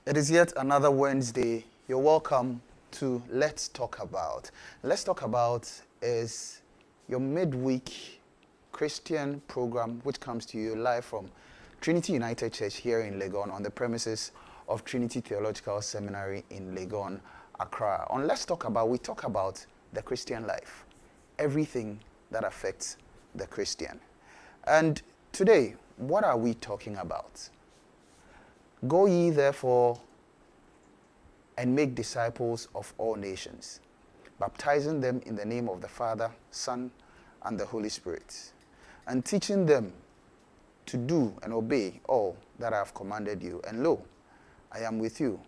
It is yet another Wednesday. You're welcome to Let's Talk About. Let's Talk About is your midweek Christian program which comes to you live from Trinity United Church here in Legon on the premises of Trinity Theological Seminary in Legon, Accra. On Let's Talk About, we talk about the Christian life, everything that affects the Christian. And today, what are we talking about? Go ye therefore and make disciples of all nations, baptizing them in the name of the Father, Son, and the Holy Spirit, and teaching them to do and obey all that I have commanded you. And lo, I am with you,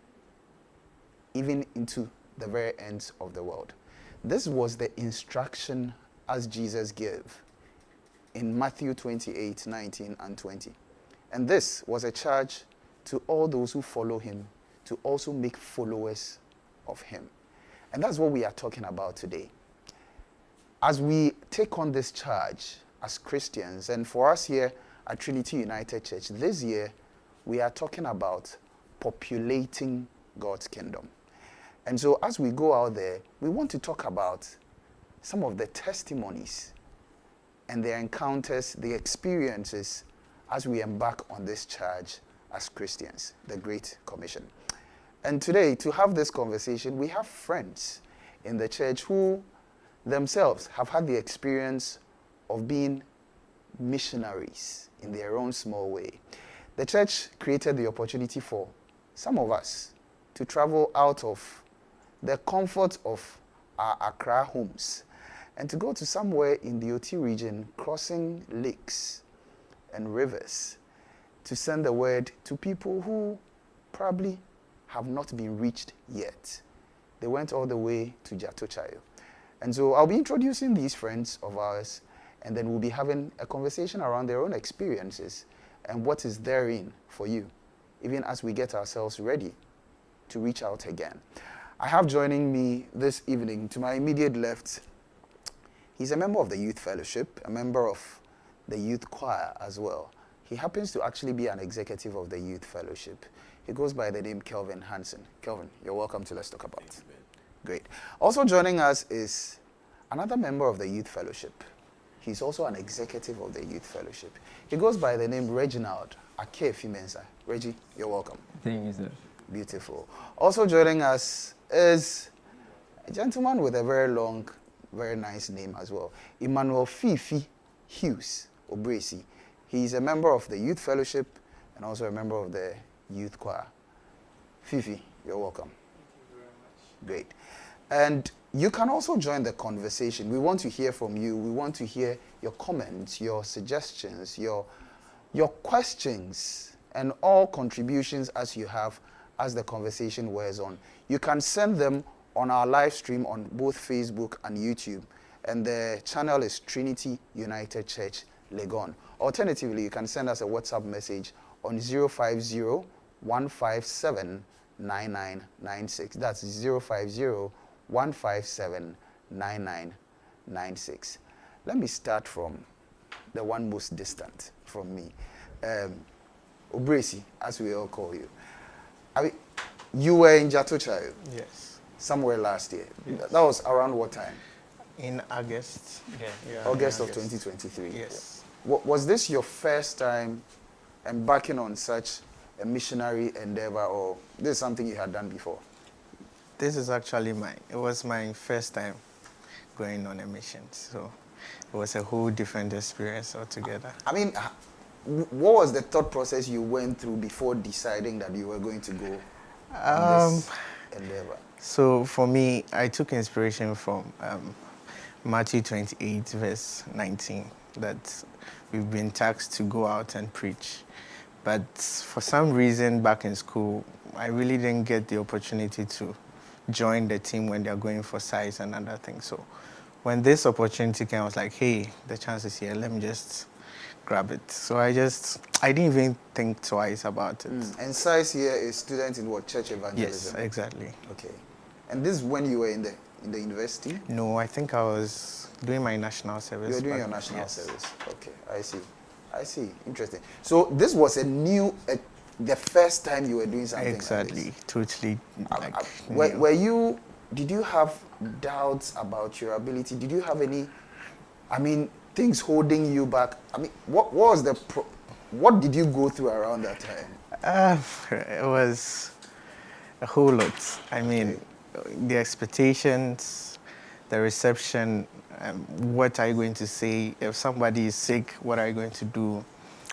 even into the very ends of the world. This was the instruction as Jesus gave in Matthew 28, 19 and 20. And this was a charge to all those who follow him to also make followers of him. And that's what we are talking about today. As we take on this charge as Christians, and for us here at Trinity United Church, this year we are talking about populating God's kingdom. And so as we go out there, we want to talk about some of the testimonies and the encounters, the experiences as we embark on this charge as Christians, the Great Commission. And today, to have this conversation, we have friends in the church who themselves have had the experience of being missionaries in their own small way. The church created the opportunity for some of us to travel out of the comfort of our Accra homes and to go to somewhere in the OT region, crossing lakes and rivers, to send the word to people who probably have not been reached yet. They went all the way to Jatochayo. And so I'll be introducing these friends of ours, and then we'll be having a conversation around their own experiences and what is therein for you, even as we get ourselves ready to reach out again. I have joining me this evening, to my immediate left, he's a member of the Youth Fellowship, a member of the Youth Choir as well. He happens to actually be an executive of the Youth Fellowship. He goes by the name Kelvin Hansen. Kelvin, you're welcome to Let's Talk About. Great. Also joining us is another member of the Youth Fellowship. He's also an executive of the Youth Fellowship. He goes by the name Reginald Akefimensa. Reggie, you're welcome. Thank you, sir. Beautiful. Also joining us is a gentleman with a very long, very nice name as well. Emmanuel Fifi Hughes Obresi. He's a member of the Youth Fellowship and also a member of the Youth Choir. Fifi, you're welcome. Thank you very much. Great. And you can also join the conversation. We want to hear from you. We want to hear your comments, your suggestions, your questions, and all contributions as you have as the conversation wears on. You can send them on our live stream on both Facebook and YouTube. And the channel is Trinity United Church, Legon. Alternatively, you can send us a WhatsApp message on 050-157-9996. That's 050-157-9996. Let me start from the one most distant from me. Obresi, as we all call you. I mean, you were in Jatochayo. Yes. Somewhere last year. Yes. That was around what time? In August. Yeah, August in of 2023. Yes. Was this your first time embarking on such a missionary endeavor, or this is something you had done before? This is actually it was my first time going on a mission. So it was a whole different experience altogether. I mean, what was the thought process you went through before deciding that you were going to go on this endeavor? So for me, I took inspiration from Matthew 28, verse 19, that we've been tasked to go out and preach. But for some reason back in school, I really didn't get the opportunity to join the team when they're going for size and other things. So when this opportunity came, I was like, hey, the chance is here, let me just grab it. So I didn't even think twice about it. And size here is student in what, church evangelism? Yes, exactly. Okay. And this is when you were in the university? No, I think I was doing my national service. You were doing your national service. Okay, I see. Interesting. So this was a new the first time you were doing something Exactly, like this. totally. Like, Were you, did you have doubts about your ability? Did you have any, I mean, things holding you back? I mean, what was the, what did you go through around that time? It was a whole lot. I mean, the expectations, the reception, what are you going to say? If somebody is sick, what are you going to do?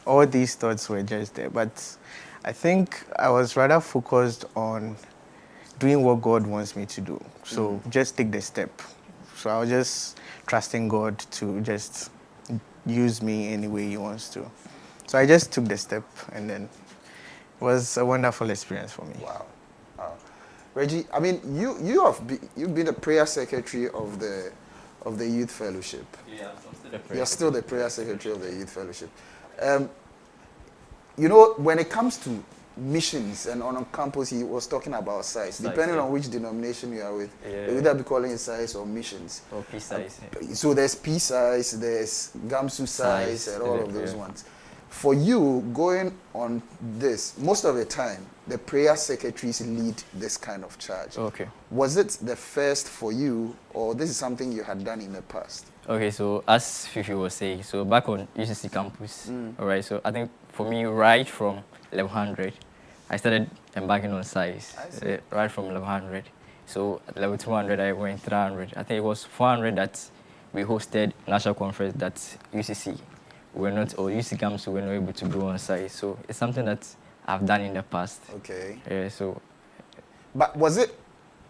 All these thoughts were just there. But I think I was rather focused on doing what God wants me to do. So just take the step. So I was just trusting God to just use me any way He wants to. So I just took the step, and then it was a wonderful experience for me. Wow. Wow. Reggie, I mean, you've been the prayer secretary of the youth fellowship. Yeah, I'm still the prayer You're still the prayer secretary of the youth fellowship. You know, when it comes to missions and on campus, he was talking about size. Depending on which denomination you are with, they either be calling it size or missions. Or peace size. So there's P size, there's Gamsu size, and all of those ones. For you, going on this, most of the time, the prayer secretaries lead this kind of charge. Okay. Was it the first for you, or this is something you had done in the past? Okay, so as Fifi was saying, so back on UCC campus, all right, so I think for me, right from level 100, I started embarking on size, right from level 100. So at level 200, I went 300. I think it was 400 that we hosted national conference that UCC were not, or UC camps were not able to go on site. So it's something that I've done in the past. Okay. Yeah, so. But was it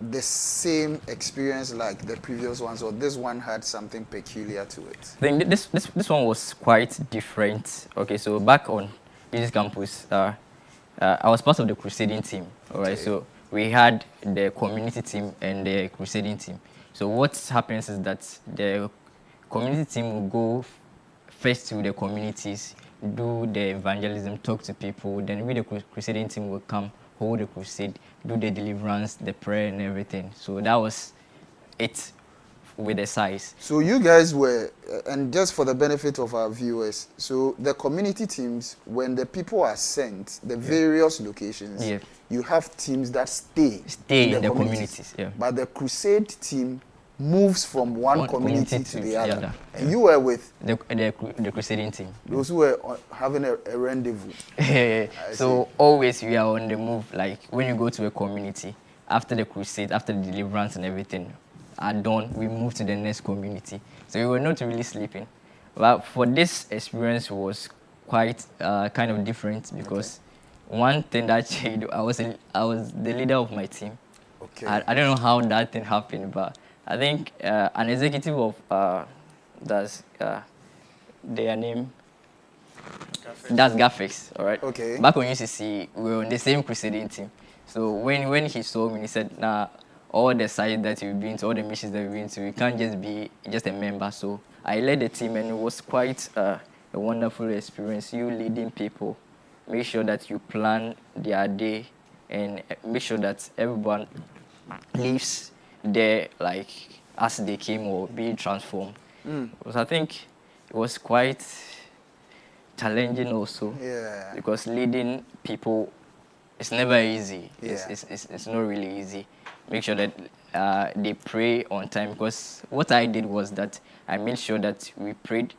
the same experience like the previous ones, or this one had something peculiar to it? I think this one was quite different. Okay, so back on UC campus, I was part of the crusading team. All right, so we had the community team and the crusading team. So what happens is that the community team will go first to the communities, do the evangelism, talk to people. Then we, the crusading team, will come, hold the crusade, do the deliverance, the prayer, and everything. So that was it with the size. So you guys were, and just for the benefit of our viewers, so the community teams, when the people are sent, the various locations, you have teams that stay in the communities. Yeah. But the crusade team moves from one community to the other. And you were with the crusading team. Those who were having a rendezvous. So always we are on the move. Like when you go to a community, after the crusade, after the deliverance and everything are done, we move to the next community. So we were not really sleeping. But for this experience was quite kind of different because one thing that changed, I was the leader of my team. Okay. I don't know how that thing happened, but I think an executive of that's their name. That's Graphics, all right. Okay. Back on UCC, we were on the same crusading team. So when he saw me, he said, "Nah, all the sites that you've been to, all the missions that you've been to, you can't just be just a member." So I led the team, and it was quite a wonderful experience. You leading people, make sure that you plan their day, and make sure that everyone leaves there like as they came or being transformed. Because I think it was quite challenging also. Yeah. Because leading people, it's never easy. Yeah. It's not really easy. Make sure that they pray on time. Because what I did was that I made sure that we prayed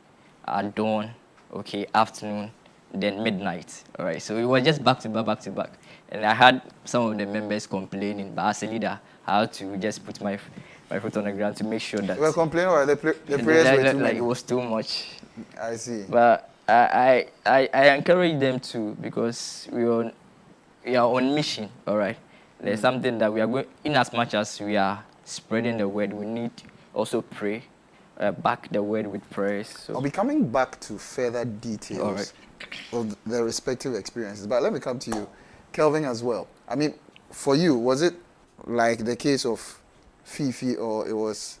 at dawn, okay, afternoon, then midnight. All right. So it was just back to back, back to back. And I had some of the members complaining, but as a leader, I had to just put my foot on the ground to make sure that... You were complaining or the prayers were too like many? it was too much. I see. But I encourage them to, because we are on mission, all right? There's something that we are going... In as much as we are spreading the word, we need also pray, back the word with prayers. So. I'll be coming back to further details of the respective experiences. But let me come to you, Kelvin, as well. I mean, for you, was it like the case of Fifi, or it was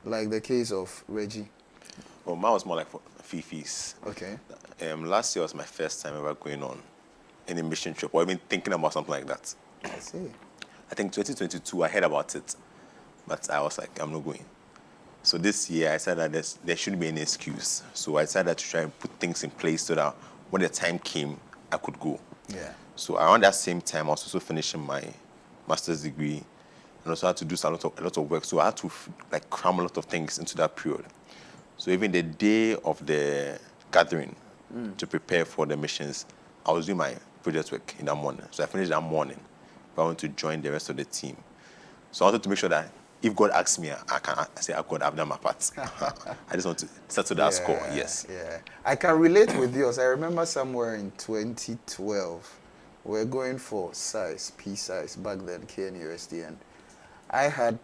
like the case of Reggie? Well, mine was more like Fifi's. Okay. Last year was my first time ever going on any mission trip or even thinking about something like that. I see. I think 2022, I heard about it, but I was like, I'm not going. So this year, I said that there shouldn't be any excuse. So I decided to try and put things in place so that when the time came, I could go. Yeah. So around that same time, I was also finishing my master's degree, and also had to do a lot of work. So I had to like cram a lot of things into that period. So even the day of the gathering to prepare for the missions, I was doing my project work in that morning. So I finished that morning. But I want to join the rest of the team. So I wanted to make sure that if God asks me, I say, "Oh God, I've done my part." I just want to settle that score. Yes. Yeah. I can relate with yours. I remember somewhere in 2012, we were going for P size back then, KNUSD, and I had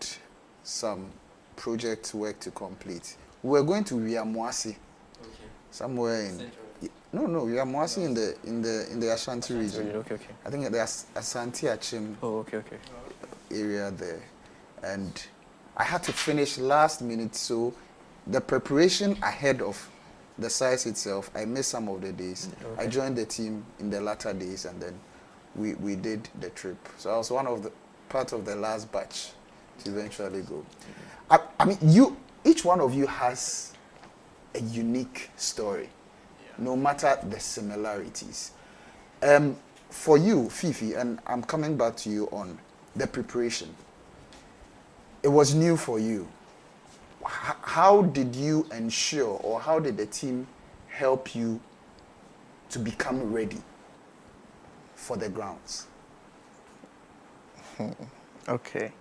some project work to complete. We were going to Wiamuasi, somewhere in Wiamuasi in the Ashanti region. Okay. I think there's Asante Achim Okay. area there, and I had to finish last minute, so the preparation ahead of the size itself, I missed some of the days. I joined the team in the latter days, and then we did the trip. So I was part of the last batch to eventually go. I mean, each one of you has a unique story, no matter the similarities. For you, Fifi, and I'm coming back to you on the preparation. It was new for you. How did you ensure, or how did the team help you to become ready for the grounds? Okay.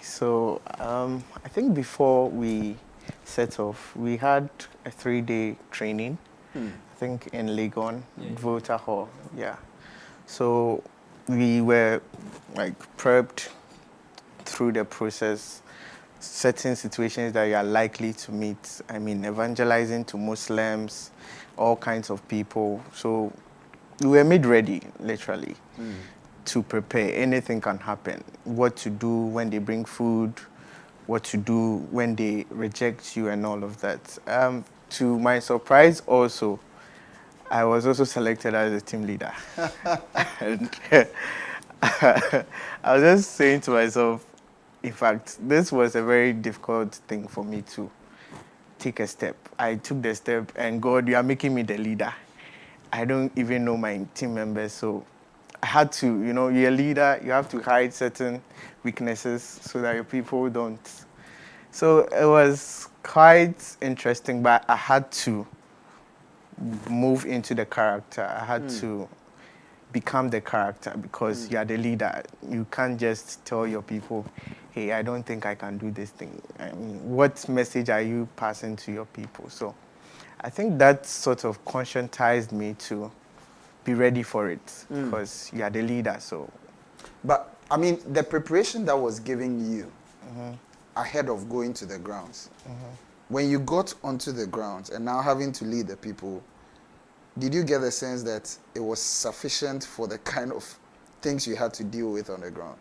So I think before we set off, we had a 3-day training. I think in Legon, Volta Hall. Yeah. So we were like prepped through the process, certain situations that you are likely to meet. I mean, evangelizing to Muslims, all kinds of people. So we were made ready, literally, to prepare. Anything can happen. What to do when they bring food, what to do when they reject you, and all of that. To my surprise, also, I was also selected as a team leader. And I was just saying to myself, in fact, this was a very difficult thing for me to take a step. I took the step, and God, you are making me the leader. I don't even know my team members, so I had to, you're a leader, you have to hide certain weaknesses so that your people don't. So it was quite interesting, but I had to move into the character. I had to become the character, because you are the leader. You can't just tell your people, hey, I don't think I can do this thing. I mean, what message are you passing to your people? So I think that sort of conscientized me to be ready for it, because you are the leader. So, but I mean, the preparation that was given you ahead of going to the grounds, when you got onto the grounds and now having to lead the people, did you get the sense that it was sufficient for the kind of things you had to deal with on the ground?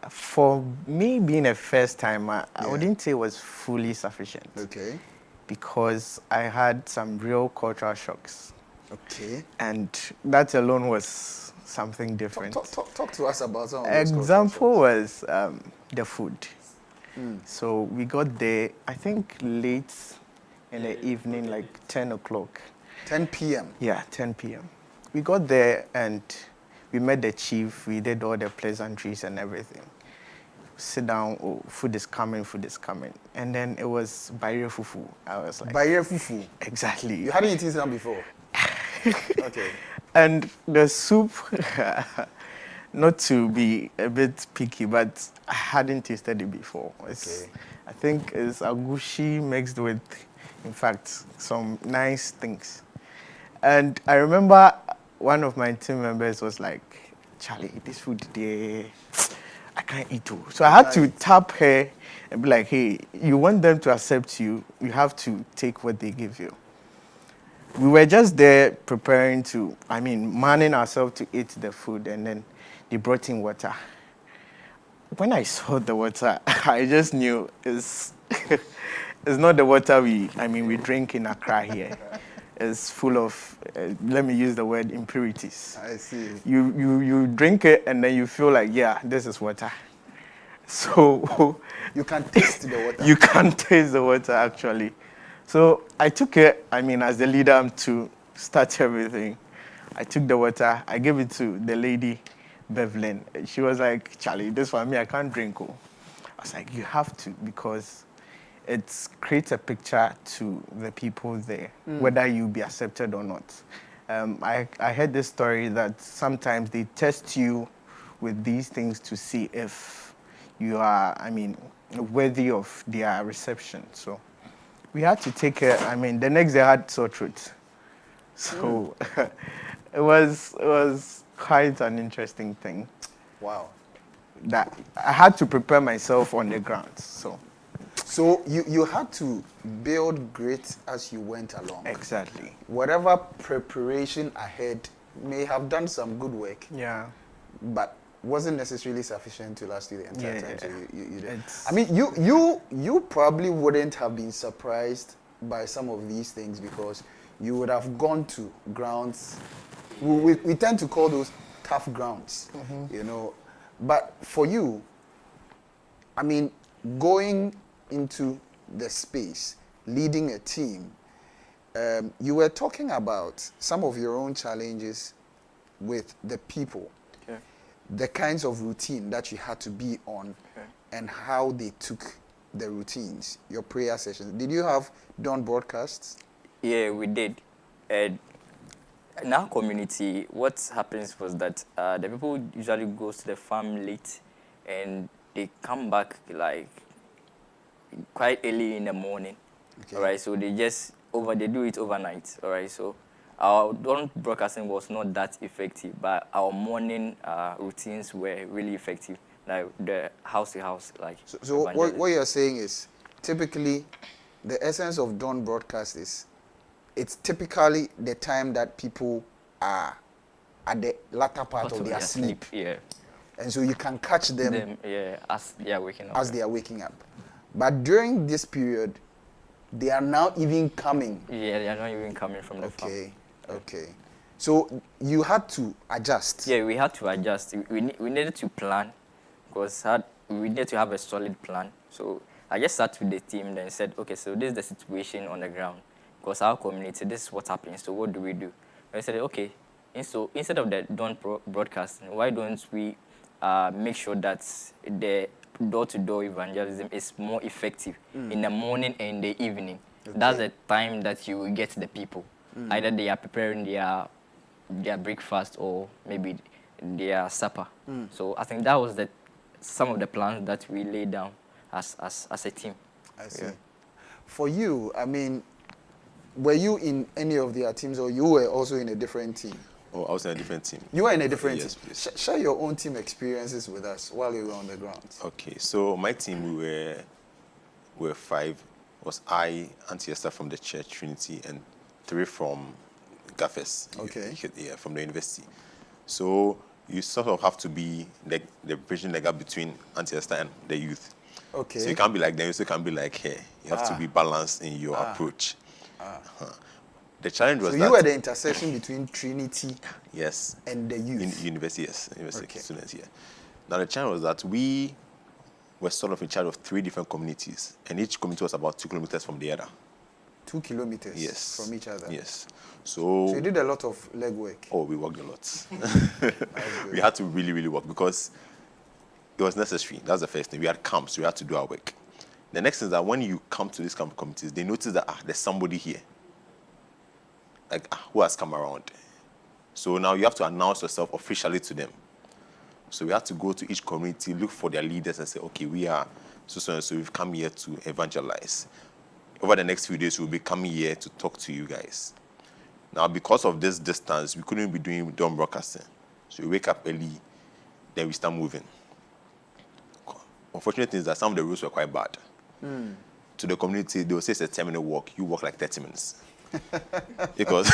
For me, being a first timer, I wouldn't say it was fully sufficient. Okay. Because I had some real cultural shocks. Okay. And that alone was something different. Talk to us about some of those Example was the food. So we got there, I think, late in the evening, like 10 o'clock. 10 p.m.? Yeah, 10 p.m. We got there and we met the chief. We did all the pleasantries and everything. Sit down, oh, food is coming. And then it was Baire Fufu. I was like... Baire Fufu? Exactly. You hadn't eaten some before? Okay. And the soup, not to be a bit picky, but I hadn't tasted it before. I think it's agushi mixed with, in fact, some nice things. And I remember one of my team members was like, Charlie, this food there, I can't eat too. So I had to tap her and be like, hey, you want them to accept you, you have to take what they give you. We were just there preparing manning ourselves to eat the food, and then they brought in water. When I saw the water, I just knew it's not the water we drink in Accra here. It's full of, let me use the word, impurities. I see. You drink it and then you feel like, yeah, this is water. So you can taste the water. You can taste the water, actually. So I took it, as the leader to start everything. I took the water, I gave it to the lady, Bevelyn. She was like, Charlie, this for me, I can't drink. Oh. I was like, you have to, because it creates a picture to the people there, whether you be accepted or not. I heard this story that sometimes they test you with these things to see if you are, worthy of their reception. So we had to take it. The next day I had sore throat. So it was quite an interesting thing. Wow. That I had to prepare myself on the ground. So you had to build grit as you went along. Exactly. Whatever preparation ahead may have done some good work. Yeah. But wasn't necessarily sufficient to last you the entire time. So you did. It's- I mean, you probably wouldn't have been surprised by some of these things because you would have gone to grounds. We tend to call those tough grounds, you know. But for you, I mean, going into the space, leading a team, you were talking about some of your own challenges with the people, the kinds of routine that you had to be on, and how they took the routines, your prayer sessions. Did you have dawn broadcasts? Yeah, we did. And in our community, what happens was that the people usually go to the farm late and they come back like quite early in the morning. Okay. All right, so they do it overnight. All right, so our dawn broadcasting was not that effective, but our morning routines were really effective, like the house to house, like. So evangelism. what you're saying is, typically, the essence of dawn broadcast is, it's typically the time that people are at the latter part of their sleep. Yeah. And so you can catch them As they are waking up. as they are waking up. But during this period, they are now even coming. Yeah, they are not even coming from the farm. Okay. So you had to adjust. Yeah, we had to adjust. We needed to plan because we needed to have a solid plan. So I just sat with the team and said, okay, so this is the situation on the ground. Because our community, this is what happens. So what do we do? I said, okay, and so instead of the dawn broadcasting, why don't we make sure that the door-to-door evangelism is more effective in the morning and the evening? Okay. That's the time that you will get the people. Either they are preparing their breakfast or maybe their supper. So I think that was some of the plans that we laid down as a team. I see. For you, I mean, were you in any of their teams or you were also in a different team? Oh, I was in a different team. You were in a different Yes, team. please. Share your own team experiences with us while you were on the ground. Okay, so my team, we were 5. It was I, Auntie Esther from the church, Trinity, and 3 from Gaffes. Okay. Yeah, from the university. So you sort of have to be the bridging the gap between Auntie Esther and the youth. Okay. So you can't be like them, you still can't be like her. You have to be balanced in your approach. The challenge was So that... you were the intersection between Trinity Yes. and the youth. In university, yes. University Okay. students, yeah. Now the challenge was that we were sort of in charge of 3 different communities, and each community was about 2 kilometers from the other. 2 kilometers Yes. from each other. Yes. So So you did a lot of legwork. oh, we worked a lot. That's good. We had to really, really work because it was necessary. That's the first thing. We had camps, so we had to do our work. The next thing is that when you come to these camp communities, they notice that there's somebody here, like who has come around. So now you have to announce yourself officially to them. So we have to go to each community, look for their leaders, and say, okay, we are so and so. We've come here to evangelize. Over the next few days, we'll be coming here to talk to you guys. Now, because of this distance, we couldn't be doing dawn broadcasting. So we wake up early, then we start moving. Unfortunate thing is that some of the roads were quite bad. To the community, they will say it's a 10-minute walk. You walk like 30 minutes. Because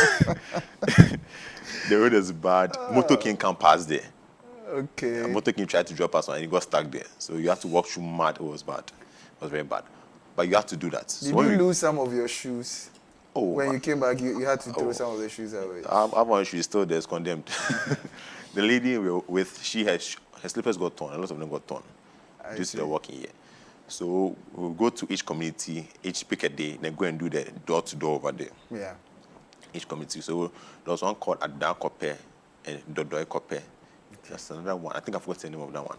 the road is bad. Motor King can't pass there. Okay. Motor King tried to drop us and he got stuck there. So you have to walk through mud. It was bad. It was very bad. But you have to do that. Did you lose some of your shoes? When you came back, you had to throw some of the shoes away. I have one shoe still there, it's condemned. The lady we were with, her slippers got torn. A lot of them got torn due to the walking here. So we'll go to each community, each pick a day, then go and do the door-to-door over there. Yeah. each community. So there was one called Adan Kope and Dodoi Kope. There's another one. I think I forgot the name of that one.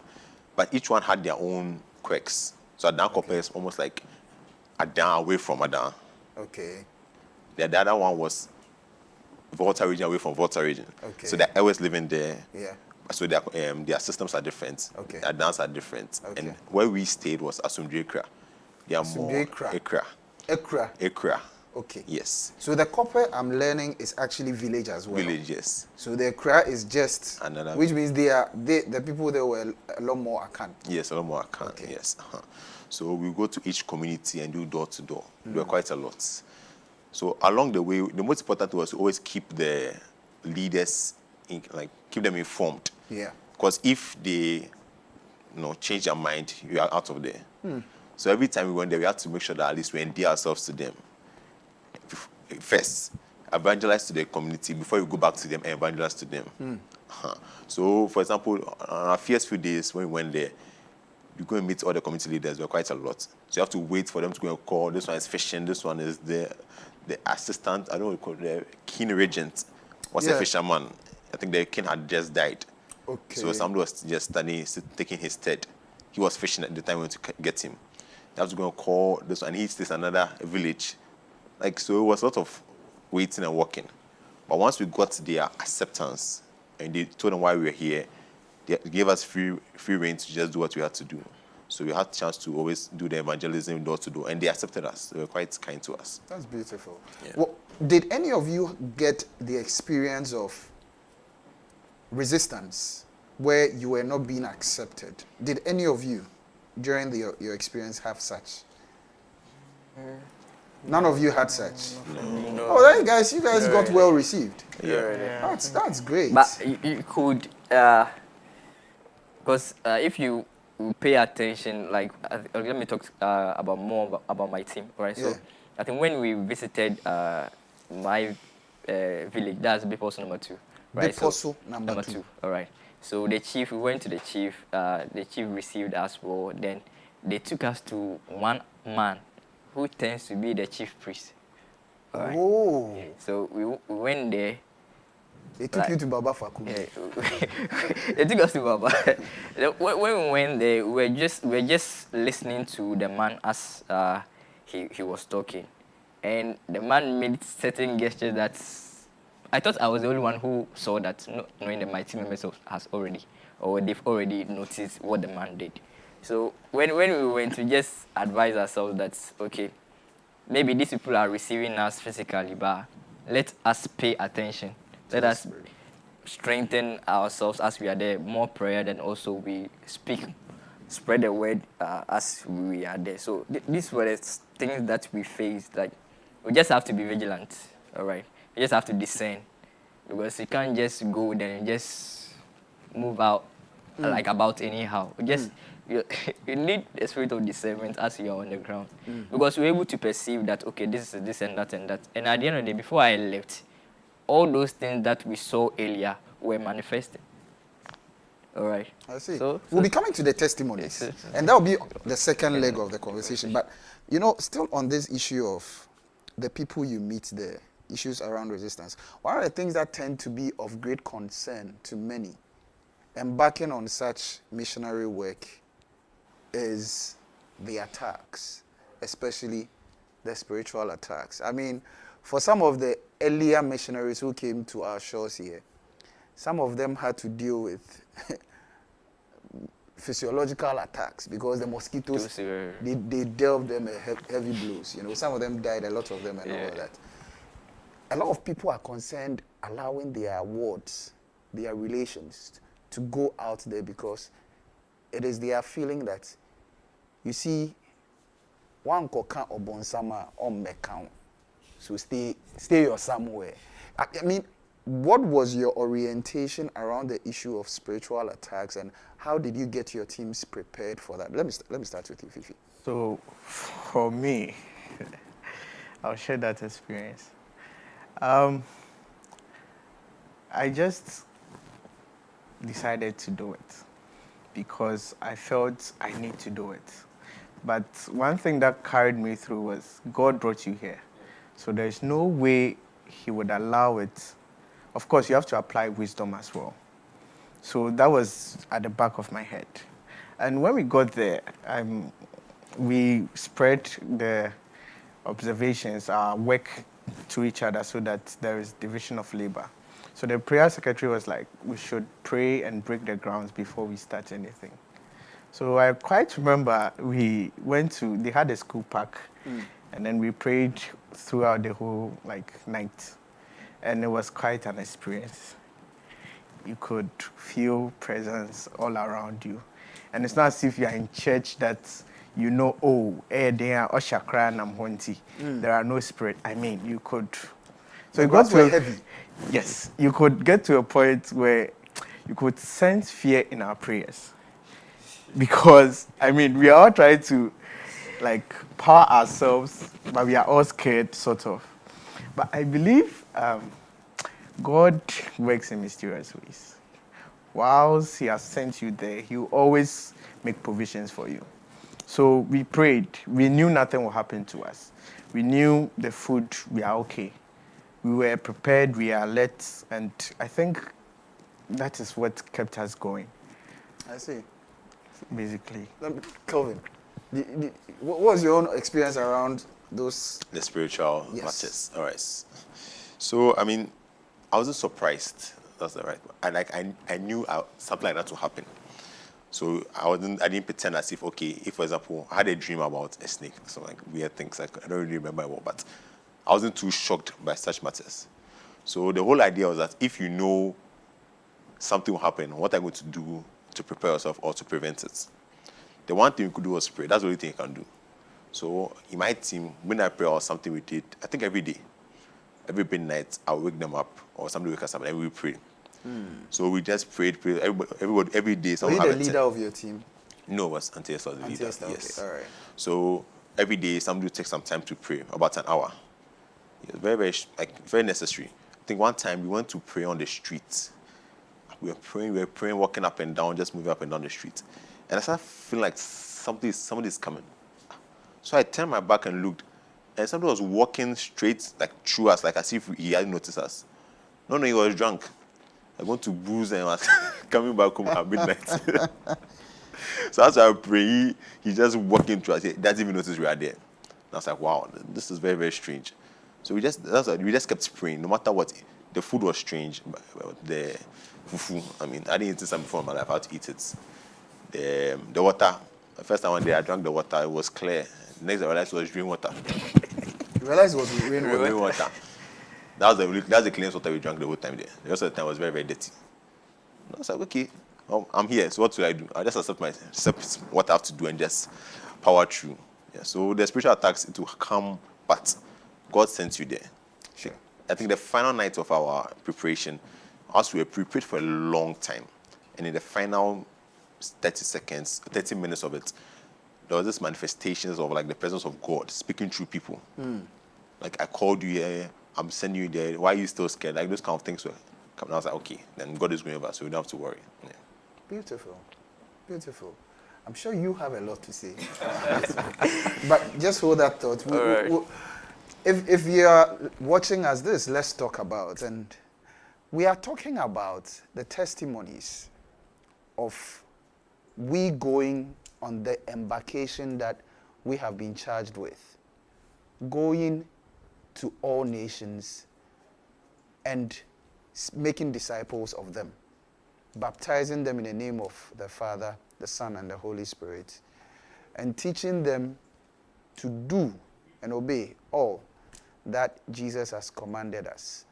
But each one had their own quirks. So Adan Kope is almost like Adan away from Adan. Okay. The other one was Volta region away from Volta region. Okay. So they're always living there. Yeah. So their systems are different. Okay. Their dance are different. Okay. And where we stayed was Asumdwe Ekra. They are more Ekra. Ekra. Ekra. Okay. Yes. So the copper I'm learning is actually village as well. Village, yes. So the Ekra is just Another. which means the people there were a lot more account. Yes, a lot more account. Okay. Yes. So we go to each community and do door to door. There were quite a lot. So along the way, the most important was to always keep the leaders keep them informed. Yeah. Because if they change their mind, you are out of there. So every time we went there, we had to make sure that at least we endear ourselves to them. First, evangelize to the community before you go back to them and evangelize to them. So, for example, on our first few days when we went there, you go and meet all the community leaders. There were quite a lot. So you have to wait for them to go and call. This one is fishing. This one is the assistant. I don't know what you call it, the king regent. Was a fisherman. I think the king had just died. Okay. So somebody was just standing, taking his stead. He was fishing at the time we went to get him. You have to go and call this one. He stays another village. So it was a lot of waiting and walking. But once we got their acceptance and they told them why we were here, they gave us free reign to just do what we had to do. So we had a chance to always do the evangelism door to door, and they accepted us. They were quite kind to us. That's beautiful. Yeah. Well, did any of you get the experience of resistance where you were not being accepted? Did any of you during your experience have such? None of you had such. No. Oh, then you guys got well received. Yeah. That's great. But you could, because if you pay attention, let me talk about my team, right? Yeah. So I think when we visited my village, that's Biposo number 2, right? Biposo number 2. All right. So we went to the chief. The chief received us well. Then they took us to one man who tends to be the chief priest. All right. Oh. Yeah. So we went there. They took you to Baba Faku. Yeah. They took us to Baba. When we went there, we were just listening to the man as he was talking, and the man made certain gestures that I thought I was the only one who saw that, knowing that my team members they've already noticed what the man did. So when we went to just advise ourselves that, okay, maybe these people are receiving us physically, but let us pay attention. Let us strengthen ourselves as we are there, more prayer, and also we spread the word as we are there. So these were the things that we faced. We just have to be vigilant, all right? You just have to discern, because you can't just go there and just move out about anyhow. You need a spirit of discernment as you are on the ground, because you're able to perceive that, okay, this is this and that and that. And at the end of the day, before I left, all those things that we saw earlier were manifested. All right. I see. So we'll be coming to the testimonies, and that will be the second leg of the conversation. But, still on this issue of the people you meet there, issues around resistance, one of the things that tend to be of great concern to many embarking on such missionary work is the attacks, especially the spiritual attacks. I mean, for some of the earlier missionaries who came to our shores here, some of them had to deal with physiological attacks because the mosquitoes, they dealt them heavy blows. Some of them died, a lot of them, and all of that. A lot of people are concerned allowing their wards, their relations, to go out there because it is their feeling that, you see, one koka obonsama on mekau, so stay your somewhere. I mean, what was your orientation around the issue of spiritual attacks, and how did you get your teams prepared for that? Let me start with you, Fifi. So, for me, I'll share that experience. I just decided to do it because I felt I need to do it. But one thing that carried me through was God brought you here. So there's no way he would allow it. Of course, you have to apply wisdom as well. So that was at the back of my head. And when we got there, we spread the observations, our work to each other so that there is division of labor. So the prayer secretary was like, we should pray and break the grounds before we start anything. So I quite remember we went to, they had a school park, and then we prayed throughout the whole night. And it was quite an experience. You could feel presence all around you. And it's not as if you're in church that you know, there are Oshakra and Amhonti. There are no spirit. I mean, you could. So it got to heavy. Yes, you could get to a point where you could sense fear in our prayers. Because, I mean, we are all trying to, power ourselves, but we are all scared, sort of. But I believe God works in mysterious ways. Whilst he has sent you there, he will always make provisions for you. So we prayed. We knew nothing will happen to us. We knew the food, we are okay. We were prepared, we are alert, and I think that is what kept us going. I see. Basically. Kelvin, what was your own experience around those? The spiritual Yes. matters. All right. So, I mean, I wasn't surprised. That's the right one. I knew something like that would happen. So I didn't pretend as if, okay, if for example, I had a dream about a snake, so weird things, I don't really remember what, but I wasn't too shocked by such matters. So the whole idea was that if you know something will happen, what are you going to do to prepare yourself or to prevent it? The one thing you could do was pray. That's the only thing you can do. So in my team, midnight prayer or something we did, I think every day, every midnight, I'll wake them up or somebody wake us up and we pray. So we just prayed. Everybody every day. Were you the leader of your team? No, it was Antias was the leader. Yes. Okay. All right. So every day, somebody would take some time to pray, about an hour. It was very, very, very necessary. I think one time we went to pray on the street. We were praying, walking up and down, just moving up and down the street. And I started feeling like somebody's coming. So I turned my back and looked, and somebody was walking straight, through us, as if he hadn't noticed us. No, he was drunk. I went to booze and was coming back home at midnight. So as I pray, he just walking through us. He doesn't even notice we are there. And I was like, wow, this is very, very strange. So we just kept praying, no matter what. The food was strange. The fufu, I didn't eat something before in my life. I had to eat it. The water, the first time one day I drank the water, it was clear. Next I realized it was rainwater. You realized it was rainwater? That's the cleanest water we drank the whole time there. The rest of the time was very, very dirty. And I was like, okay, I'm here, so what should I do? I just accept what I have to do and just power through. Yeah, so the spiritual attacks, it will come, but God sent you there. Sure. I think the final night of our preparation, us we were prepared for a long time. And in the final 30 minutes of it, there was this manifestations of the presence of God speaking through people. I called you here, I'm sending you there, why are you still scared? Those kind of things were coming. I was like, okay, then God is going over, so we don't have to worry. Yeah. Beautiful. Beautiful. I'm sure you have a lot to say. But just hold that thought. If you're watching us this, let's talk about, and we are talking about the testimonies of we going on the embarkation that we have been charged with, going to all nations and making disciples of them, baptizing them in the name of the Father, the Son, and the Holy Spirit, and teaching them to do and obey all that Jesus has commanded us.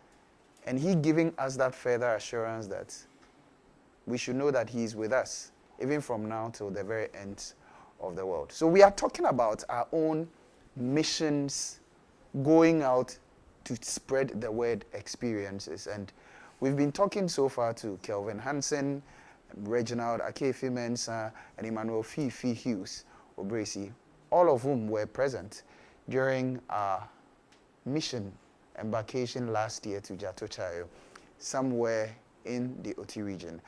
And he giving us that further assurance that we should know that he is with us, even from now till the very end of the world. So we are talking about our own missions, going out to spread the word experiences. And we've been talking so far to Kelvin Hansen, Reginald Akefi Mensah, and Emmanuel Fifi Hughes Obresi, all of whom were present during our mission embarkation last year to Jatochayo, somewhere in the Oti region.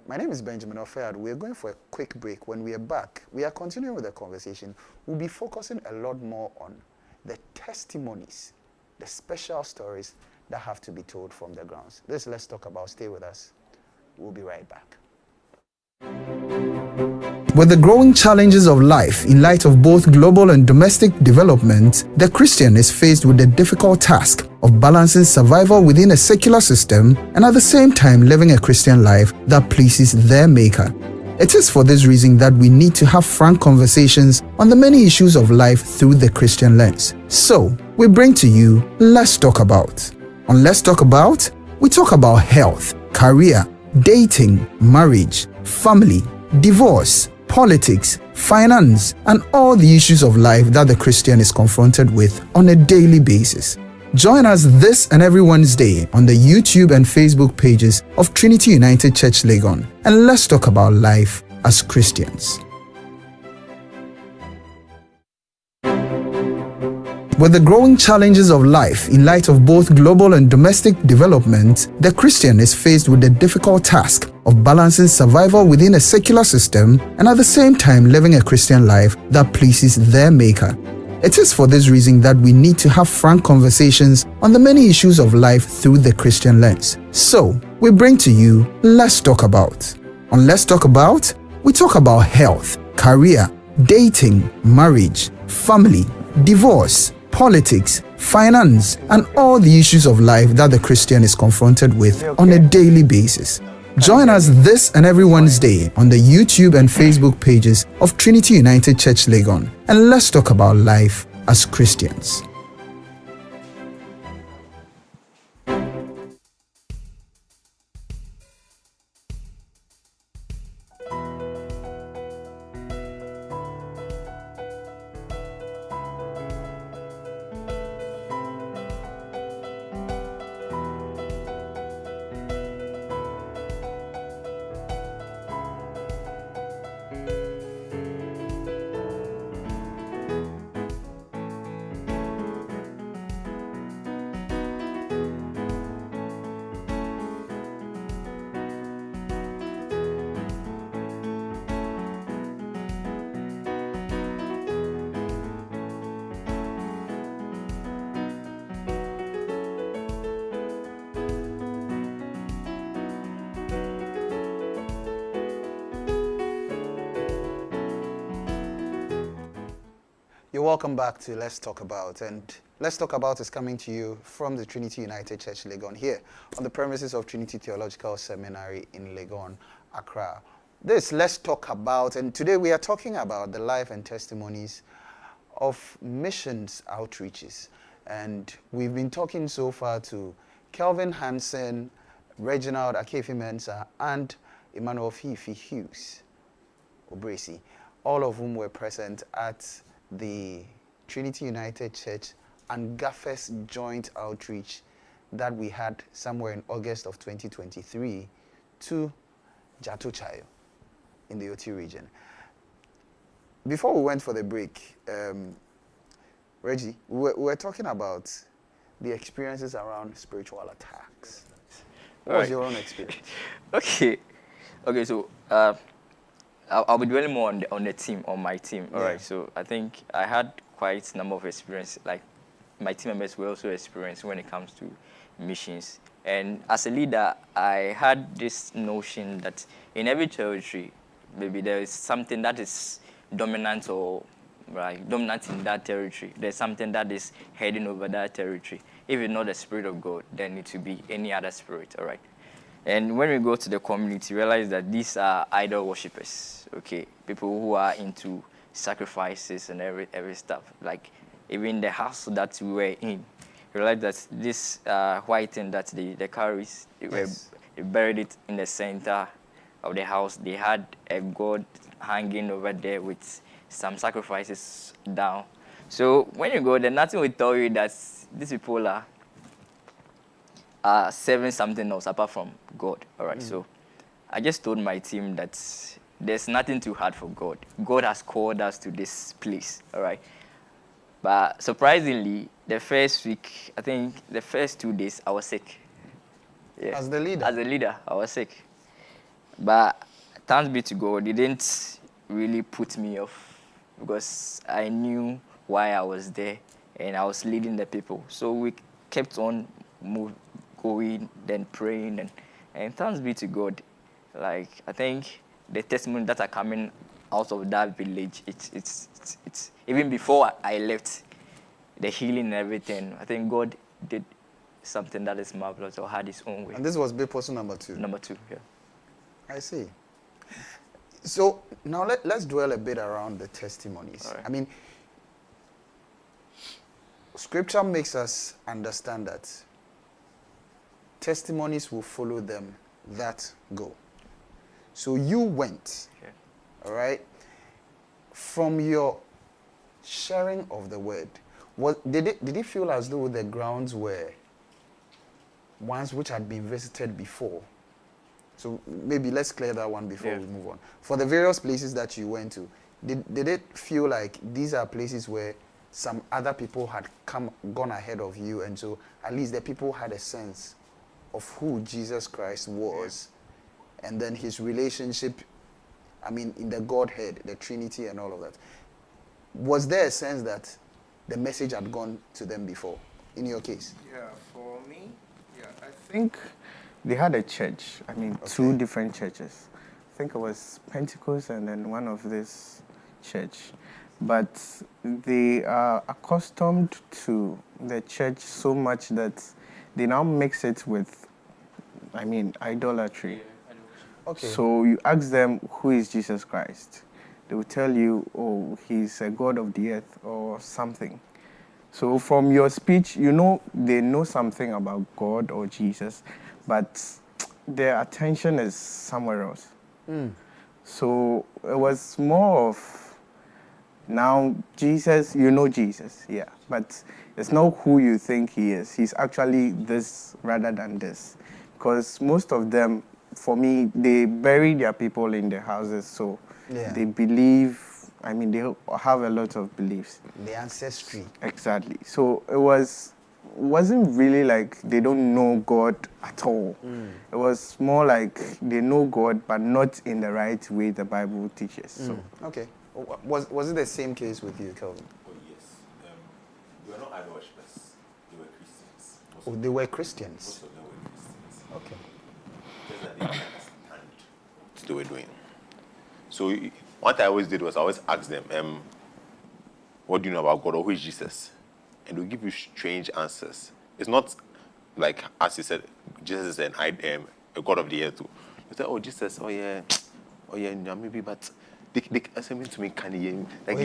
My name is Benjamin Ofead. We're going for a quick break. When we are back, we are continuing with the conversation. We'll be focusing a lot more on the testimonies, the special stories that have to be told from the grounds. This Let's Talk About. Stay with us. We'll be right back. With the growing challenges of life in light of both global and domestic development, the Christian is faced with the difficult task of balancing survival within a secular system and at the same time living a Christian life that pleases their Maker. It is for this reason that we need to have frank conversations on the many issues of life through the Christian lens. So, we bring to you Let's Talk About. On Let's Talk About, we talk about health, career, dating, marriage, family, divorce, politics, finance, and all the issues of life that the Christian is confronted with on a daily basis. Join us this and every Wednesday on the YouTube and Facebook pages of Trinity United Church Legon, and let's talk about life as Christians. With the growing challenges of life in light of both global and domestic development, the Christian is faced with the difficult task of balancing survival within a secular system and at the same time living a Christian life that pleases their Maker. It is for this reason that we need to have frank conversations on the many issues of life through the Christian lens. So, we bring to you Let's Talk About. On Let's Talk About, we talk about health, career, dating, marriage, family, divorce, politics, finance, and all the issues of life that the Christian is confronted with on a daily basis. Join us this and every Wednesday on the YouTube and Facebook pages of Trinity United Church Legon, and let's talk about life as Christians. You're welcome back to Let's Talk About, and Let's Talk About is coming to you from the Trinity United Church Legon here on the premises of Trinity Theological Seminary in Legon, Accra. This Let's Talk About, and today we are talking about the life and testimonies of missions outreaches, and we've been talking so far to Kelvin Hansen, Reginald Akefi-Mensah, and Emmanuel Fifi Hughes Obresi, all of whom were present at the Trinity United Church and GAFES joint outreach that we had somewhere in August of 2023 to Jatochayo in the Oti region. Before we went for the break, Reggie, we were talking about the experiences around spiritual attacks. What was your own experience? Okay, so I'll be dwelling more on the team, on my team. All right. So I think I had quite a number of experience. Like my team members were also experienced when it comes to missions. And as a leader, I had this notion that in every territory, maybe there is something that is dominant or dominant in that territory. There's something that is heading over that territory. If it's not the Spirit of God, there needs to be any other spirit. All right. And when we go to the community, realize that these are idol worshippers, okay? People who are into sacrifices and every stuff. Like even the house that we were in, realize that this white thing that they carry, they buried it in the center of the house. They had a god hanging over there with some sacrifices down. So when you go there, nothing will tell you that these people are serving something else apart from God. All right. So I just told my team that there's nothing too hard for God. God has called us to this place. All right. But surprisingly, the first week, I think the first 2 days, I was sick. Yeah. As the leader? As a leader, I was sick. But thanks be to God, it didn't really put me off because I knew why I was there and I was leading the people. So we kept on going, then praying, and thanks be to God. Like, I think the testimony that are coming out of that village, it's even before I left, the healing and everything. I think God did something that is marvelous, or had his own way. And this was Beposu number 2? Number 2, yeah. I see. So now let's dwell a bit around the testimonies. Right. I mean, Scripture makes us understand that testimonies will follow them that go. So you went, Yeah. all right? From your sharing of the word, did it feel as though the grounds were ones which had been visited before? So maybe let's clear that one before we move on. For the various places that you went to, did it feel like these are places where some other people had gone ahead of you, and so at least the people had a sense of who Jesus Christ was, and then his relationship, I mean, in the Godhead, the Trinity and all of that? Was there a sense that the message had gone to them before, in your case? Yeah, for me, I think they had a church. I mean, 2 different churches. I think it was Pentecost and then one of this church. But they are accustomed to the church so much that they now mix it with, I mean, idolatry. Okay. So you ask them, who is Jesus Christ? They will tell you, oh, he's a God of the earth or something. So from your speech, you know they know something about God or Jesus, but their attention is somewhere else. So it was more of, now Jesus, you know Jesus, yeah, but it's not who you think he is. He's actually this rather than this. Because most of them, for me, they bury their people in their houses, so they believe, I mean, they have a lot of beliefs. The ancestry. Exactly. So it wasn't really like they don't know God at all. It was more like they know God, but not in the right way the Bible teaches. So Okay. Was it the same case with you, Kelvin? Oh, yes. They were not idol worshippers. They were Christians. Oh, they were Christians. Most of them were Christians. Okay. Just that they didn't understand what they were doing. So what I always did was I always ask them, what do you know about God, or who is Jesus? And they'll give you strange answers. It's not like, as you said, Jesus is a God of the earth too. You say, oh, Jesus, oh yeah, maybe, but they are saying to me, can you, like,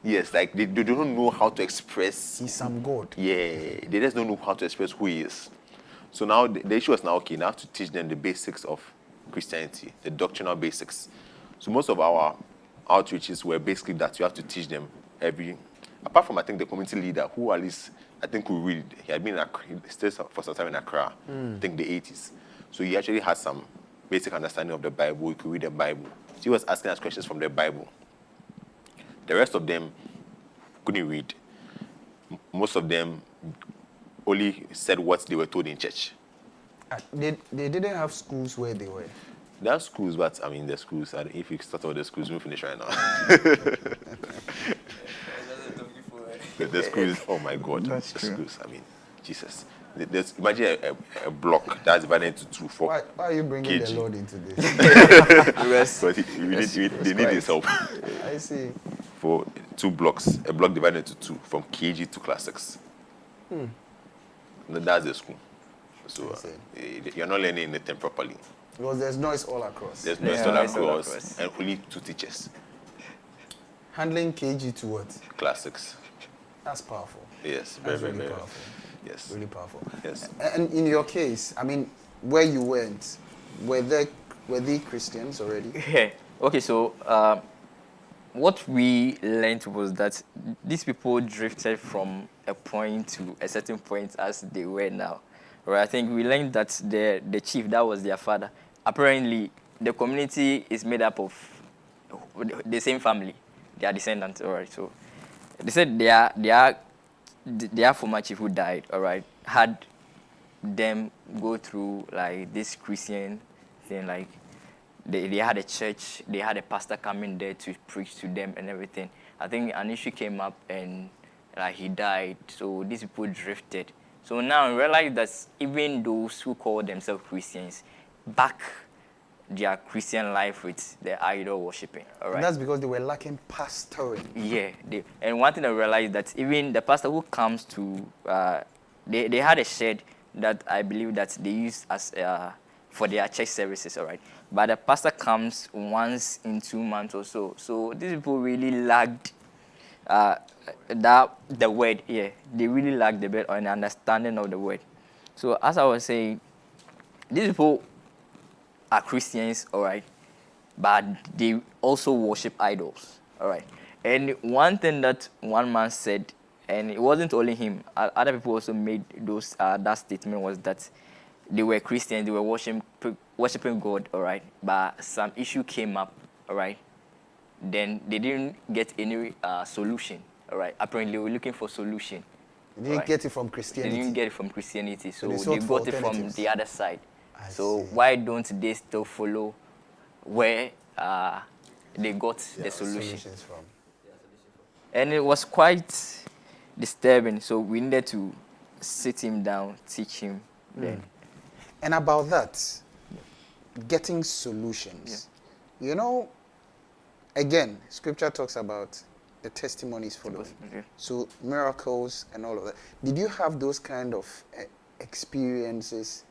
yes, like they don't know how to express. He's some God. Yeah, they just don't know how to express who he is. So now the issue is now, okay, now I have to teach them the basics of Christianity, the doctrinal basics. So most of our outreaches were basically that you have to teach them apart from, I think, the community leader, who at least, I think, could read. He had been in Accra, he stayed for some time in Accra, I think the 80s. So he actually had some basic understanding of the Bible. He could read the Bible. So he was asking us questions from the Bible. The rest of them couldn't read. Most of them only said what they were told in church. They didn't have schools where they were. There are schools, but I mean, the schools, if you start all the schools, we'll finish right now. The schools, oh my God. That's the true. schools, I mean, Jesus. Imagine a block that's divided into 2, 4. Why are you bringing kg. the Lord into this? But they need his help. I see. For 2 blocks, a block divided into 2, from KG to class 6. That's the school. So you're not learning anything properly. Because there's noise all across. There's no all across, and only 2 teachers. Handling KG to what? Class 6. That's powerful. Yes, That's very, really very powerful. Yes. Really powerful. Yes. And in your case, I mean, where you went, were they Christians already? Yeah. Okay, so what we learned was that these people drifted from a point to a certain point as they were now. Right? I think we learned that the chief, that was their father. Apparently, the community is made up of the same family. They are descendants, all right? So they said their former chief who died, all right, had them go through like this Christian thing, like they had a church, they had a pastor coming there to preach to them and everything. I think an issue came up and like he died, so these people drifted. So now I realize that even those who call themselves Christians back their Christian life with the idol worshiping. All right. And that's because they were lacking pastoring. Yeah. And one thing I realized that even the pastor who comes to, they had a shed that I believe that they use as for their church services. All right. But the pastor comes once in 2 months or so. So these people really lacked the word. Yeah, they really lacked the word or an understanding of the word. So as I was saying, these people are Christians, all right, but they also worship idols, all right. And one thing that one man said, and it wasn't only him, other people also made that statement, was that they were Christians, they were worshiping God, all right, but some issue came up, all right. Then they didn't get any solution, all right. Apparently, they were looking for solution. They didn't get it from Christianity. They didn't get it from Christianity, so they they got it from the other side. So why don't they still follow where they got the solution? From. And it was quite disturbing. So we needed to sit him down, teach him. Then. And about that, getting solutions. Yeah. You know, again, Scripture talks about the testimonies following. Yeah. So miracles and all of that. Did you have those kind of experiences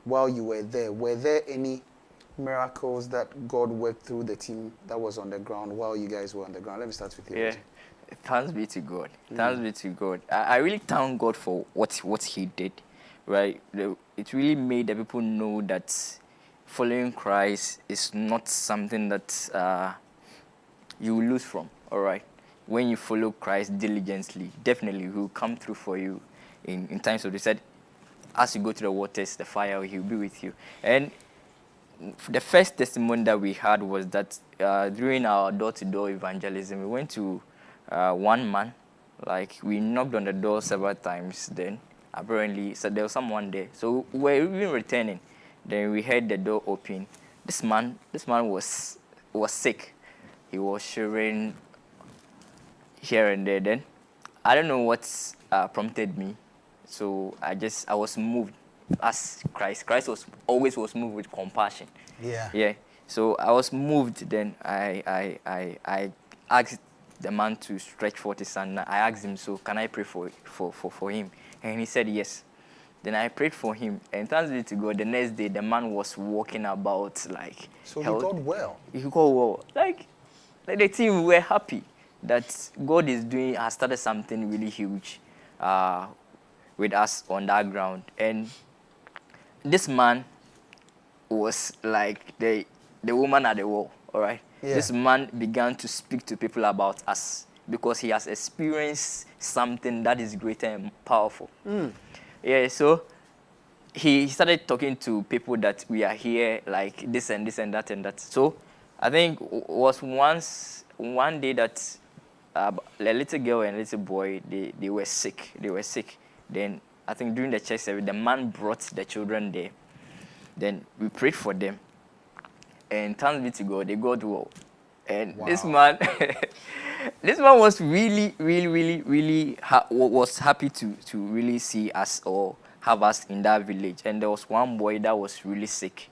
while you were there? Were there any miracles that God worked through the team that was on the ground while you guys were on the ground? Let me start with you. Yeah. Thanks be to God. Thanks be to God. I really thank God for what He did, right? It really made the people know that following Christ is not something that you will lose from, all right? When you follow Christ diligently, definitely He will come through for you in times of the said, as you go through the waters, the fire, He will be with you. And the first testimony that we had was that during our door-to-door evangelism, we went to one man. Like, we knocked on the door several times. Then apparently, so there was someone there. So we were even returning. Then we heard the door open. This man was sick. He was shivering here and there. Then I don't know what prompted me. So I was moved as Christ. Christ was always moved with compassion. Yeah. Yeah. So I was moved. Then I asked the man to stretch forth his hand. I asked him, so can I pray for him? And he said yes. Then I prayed for him. And thanks be to God, the next day the man was walking about like. So he got well. He got well. Like the team were happy that God has started something really huge with us on that ground. And this man was like the woman at the wall, all right? Yeah. This man began to speak to people about us because he has experienced something that is greater and powerful. Yeah, so he started talking to people that we are here, like this and this and that and that. So I think it was one day that a little girl and a little boy, they were sick. They were sick. Then I think during the church service, the man brought the children there. Then we prayed for them. And thanks be to God, they got well. And wow. This man was really, really, really, really was happy to really see us or have us in that village. And there was one boy that was really sick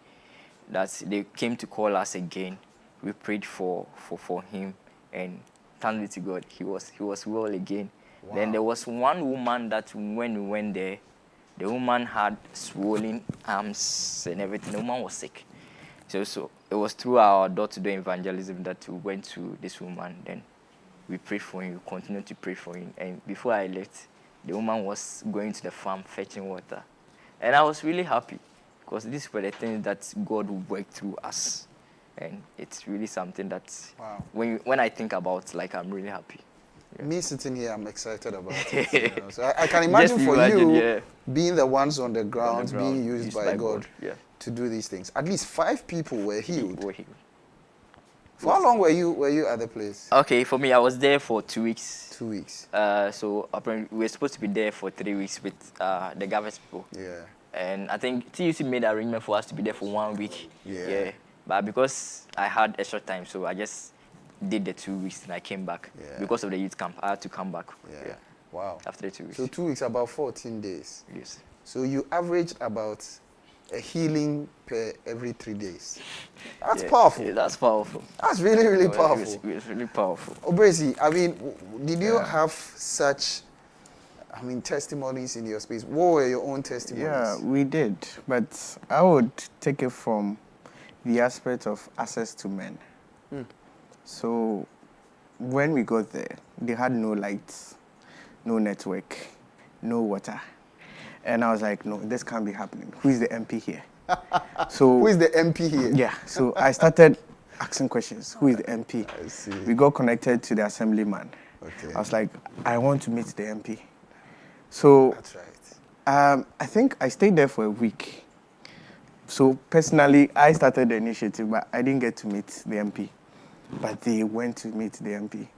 that they came to call us again. We prayed for him, and thanks be to God, he was well again. Wow. Then there was one woman that when we went there, the woman had swollen arms and everything. The woman was sick. So it was through our door-to-door evangelism that we went to this woman. Then we prayed for him. We continued to pray for him. And before I left, the woman was going to the farm fetching water. And I was really happy because these were the things that God worked through us. And it's really something that when I think about, like, I'm really happy. Yeah. Me sitting here, I'm excited about it. You know? So I can imagine you being the ones on the ground, being used by God to do these things. At least 5 people were healed. For how long were you at the place? Okay, for me, I was there for 2 weeks. 2 weeks. So apparently we were supposed to be there for 3 weeks with the Gavis people. Yeah. And I think TUC made an arrangement for us to be there for 1 week. Yeah. But because I had extra time, so I just did the 2 weeks and I came back. Yeah. Because of the youth camp, I had to come back. Yeah. Wow. After 2 weeks. So 2 weeks, about 14 days. Yes. So you average about a healing per every 3 days. That's powerful. Yeah, that's powerful. That's really, really No, powerful. It's really powerful. Obrezi, I mean, did you Yeah. have such, I mean, testimonies in your space? What were your own testimonies? Yeah, we did. But I would take it from the aspect of access to men. So when we got there, they had no lights, no network, no water. And I was like, no, this can't be happening. Who is the MP here? So Who is the MP here? Yeah, so I started asking questions. Who is the MP? I see. We got connected to the assemblyman. Okay. I was like, I want to meet the MP. So That's right. I think I stayed there for a week. So personally, I started the initiative, but I didn't get to meet the MP. But they went to meet the MP.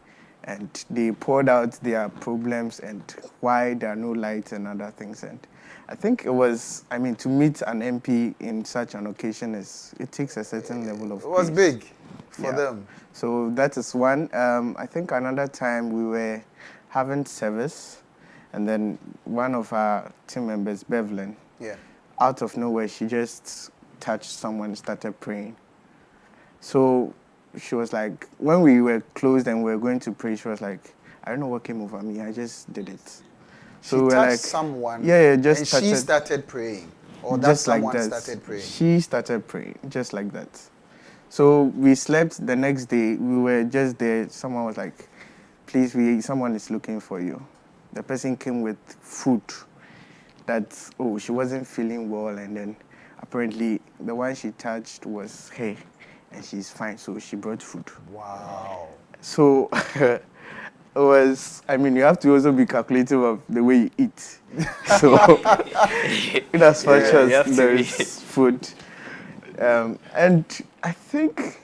And they poured out their problems and why there are no lights and other things. And I think it was, I mean, to meet an MP in such an occasion, it takes a certain level of It was pace. big for Yeah. them. So that is one. I think another time we were having service, and then one of our team members, Bevelyn, Yeah. out of nowhere, she just touched someone and started praying. So she was like, when we were closed and we were going to pray, she was like, I don't know what came over me, I just did it. So She we're touched like, someone. yeah, just and started, she started praying. Or that just like someone that. started praying. She started praying, just like that. So we slept the next day. We were just there. Someone was like, please, someone is looking for you. The person came with food that, she wasn't feeling well. And then apparently the one she touched was her and she's fine. So she brought food. Wow. So it was, I mean, you have to also be calculative of the way you eat. So in as much Yeah, you have as to there be. is food. And I think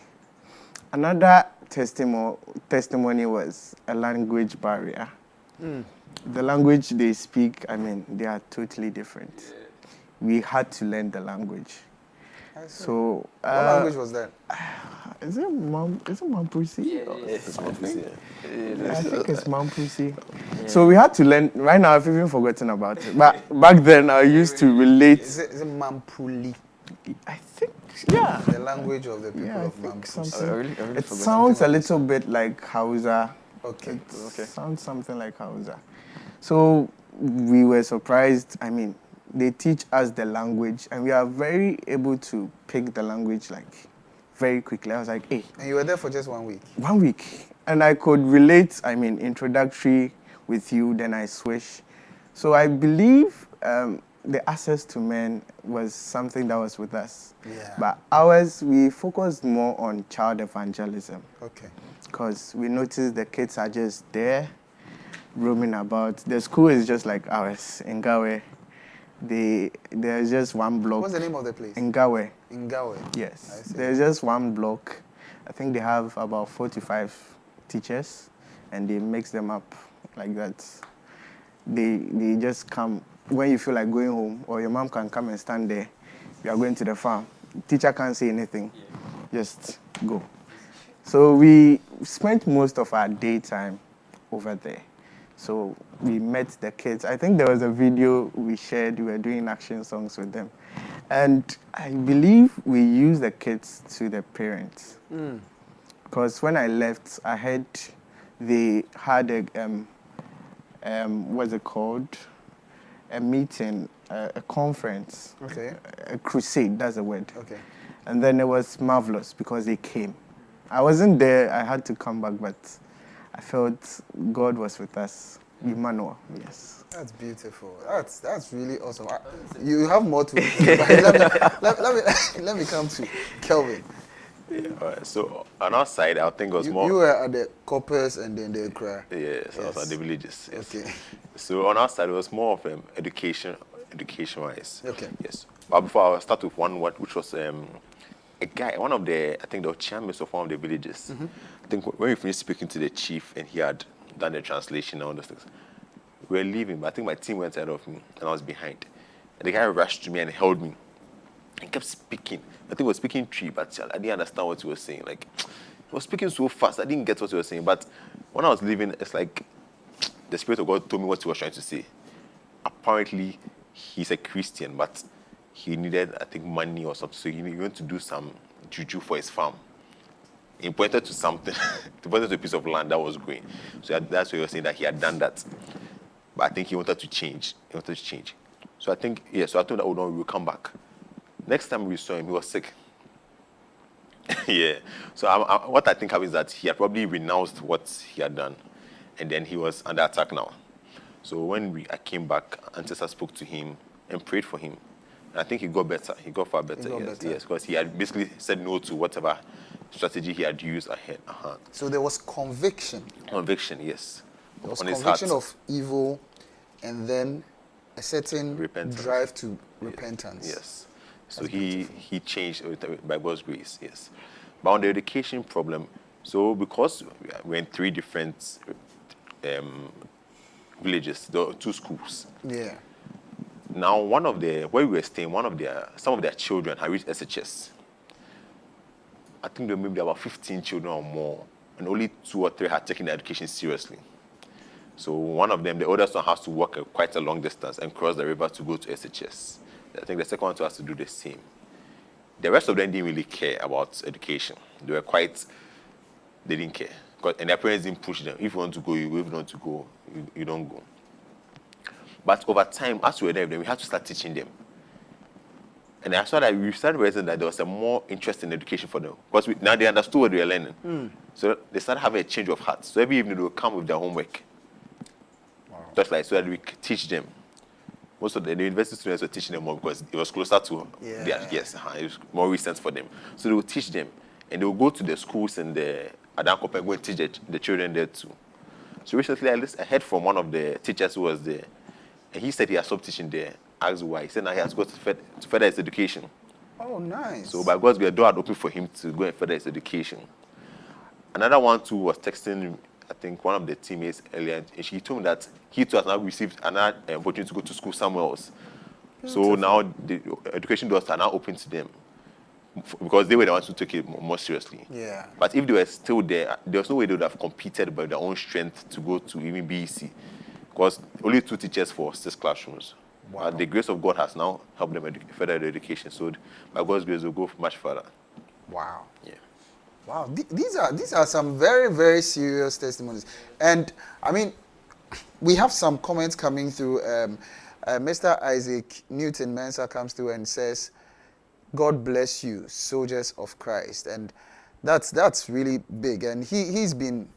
another testimony was a language barrier. The language they speak, I mean, they are totally different. We had to learn the language. I see. So What language was that? is it Mampusi? I think it's Mampusi. So we had to learn. Right now, I've even forgotten about it. But back then, I used to relate. Is it Mampuli? I think, yeah. The language of the people Yeah, I of think Mampusi. something. I really It forgot. sounds a little bit like Hausa. Okay. It sounds something like Hausa. So we were surprised. I mean, they teach us the language, and we are very able to pick the language like very quickly. I was like, hey, And you were there for just 1 week? 1 week. And I could relate, I mean, introductory with you, then I switch. So I believe the access to men was something that was with us. Yeah. But ours, we focused more on child evangelism Okay. because we noticed the kids are just there, roaming about. The school is just like ours, in Gawe. There's just one block. What's the name of the place? In Gawe. In Gawe. Yes. I see. There's just one block. I think they have about 45 teachers, and they mix them up like that. They just come when you feel like going home, or your mom can come and stand there. You are going to the farm. Teacher can't say anything. Just go. So we spent most of our daytime over there. So we met the kids. I think there was a video we shared. We were doing action songs with them. And I believe we used the kids to the parents. Because when I left, I heard they had what's it called? A meeting, a conference. Okay. A crusade, that's the word. Okay. And then it was marvelous because they came. I wasn't there, I had to come back, but I felt God was with us. Emmanuel, yes. That's beautiful. That's really awesome. You have more to let me come to Kelvin. All right. So on our side, I think it was more. You were at the Coppers and then the Accra. Yes, I was at the villages. Yes. Okay. So on our side, it was more of education-wise. Okay. Yes. But before I start with one word, which was a guy, one of the, I think the chairman of one of the villages. I think when we finished speaking to the chief and he had done the translation and all those things, we were leaving, but I think my team went ahead of me and I was behind. And the guy rushed to me and held me and kept speaking. I think he was speaking tree, but I didn't understand what he was saying. Like, he was speaking so fast, I didn't get what he was saying. But when I was leaving, it's like, the Spirit of God told me what he was trying to say. Apparently, he's a Christian, but he needed, I think, money or something. So he went to do some juju for his farm. He pointed to something, he pointed to a piece of land that was growing. So that's why he was saying that he had done that. But I think he wanted to change. So I think, so I told him that, oh no, we will come back. Next time we saw him, he was sick. Yeah. So what I think happened is that he had probably renounced what he had done. And then he was under attack now. So when I came back, Ancestor spoke to him and prayed for him. And I think he got better. He got far better. Yes, because he had basically said no to whatever strategy he had used ahead. So there was conviction. Conviction, yes. There was on his conviction heart. of evil, and then a certain Repentance. drive to repentance. Yes. So he changed by God's grace, yes. But on the education problem, so because we're in 3 different villages, there were 2 schools. Yeah. Now, where we were staying, some of their children had reached SHS. I think there were maybe about 15 children or more, and only 2 or 3 had taken their education seriously. So one of them, the oldest one, has to walk quite a long distance and cross the river to go to SHS. I think the second one has to do the same. The rest of them didn't really care about education. They didn't care. And their parents didn't push them. If you want to go, you go. If you don't want to go, you don't go. But over time, as we were there, we had to start teaching them. And I saw that we started realizing that there was a more interest in education for them. Because now they understood what they were learning. So they started having a change of heart. So every evening they would come with their homework. Wow. Just like so that we could teach them. Most of the university students were teaching them more because it was closer to it was more recent for them. So they would teach them. And they would go to the schools and the Adankope and go and teach the children there too. So recently I heard from one of the teachers who was there. And he said he had stopped teaching there. Asked why. He said now he has got to further his education. Oh, nice. So by God's grace, the door had opened for him to go and further his education. Another one too was texting, I think, one of the teammates earlier, and she told me that he too has now received another opportunity to go to school somewhere else. So now the education doors are now open to them because they were the ones who took it more seriously. Yeah. But if they were still there was no way they would have competed by their own strength to go to even BEC. Because only 2 teachers for 6 classrooms. Wow. The grace of God has now helped them further their education. So by God's grace, they'll go much further. Wow. Yeah. Wow. These are some very, very serious testimonies. And, I mean, we have some comments coming through. Mr. Isaac Newton Mensah comes through and says, God bless you, soldiers of Christ. And that's really big. And he's been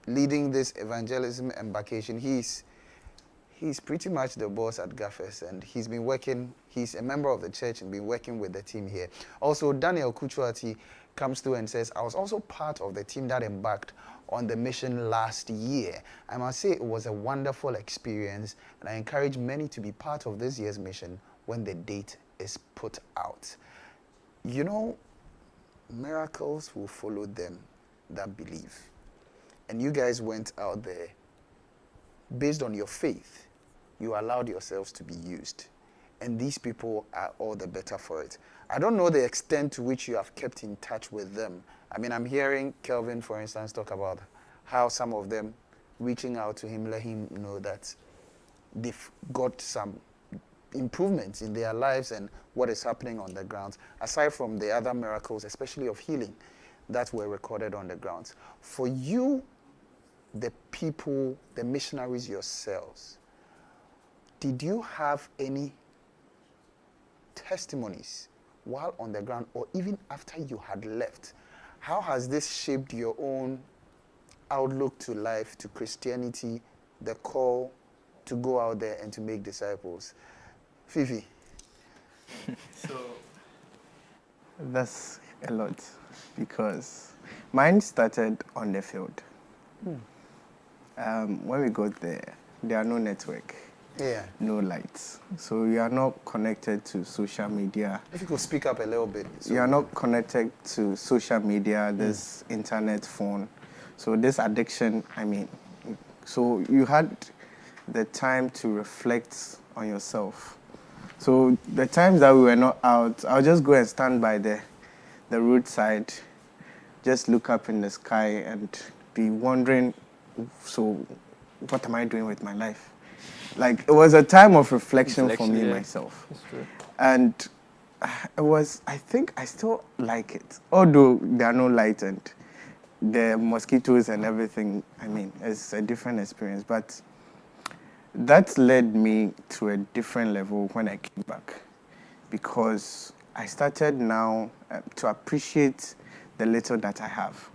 leading this evangelism embarkation. He's pretty much the boss at Gaffers, and he's a member of the church and been working with the team here. Also, Daniel Kuchuati comes through and says, I was also part of the team that embarked on the mission last year. I must say it was a wonderful experience, and I encourage many to be part of this year's mission when the date is put out. You know, miracles will follow them that believe. And you guys went out there based on your faith. You allowed yourselves to be used. And these people are all the better for it. I don't know the extent to which you have kept in touch with them. I mean, I'm hearing Kelvin, for instance, talk about how some of them reaching out to him, let him know that they've got some improvements in their lives and what is happening on the grounds, aside from the other miracles, especially of healing, that were recorded on the grounds. For you, the people, the missionaries yourselves, did you have any testimonies while on the ground or even after you had left? How has this shaped your own outlook to life, to Christianity, the call to go out there and to make disciples? Fifi. So that's a lot because mine started on the field. When we got there are no network. Yeah. No lights. So you are not connected to social media. If you could speak up a little bit. You are not connected to social media, this internet, phone. So this addiction, so you had the time to reflect on yourself. So the times that we were not out, I'll just go and stand by the roadside, just look up in the sky and be wondering, so what am I doing with my life? Like, it was a time of reflection for me, yeah. myself. That's true. And it was, I think I still like it. Although there are no lights and the mosquitoes and everything, I mean, it's a different experience. But that led me to a different level when I came back, because I started now to appreciate the little that I have.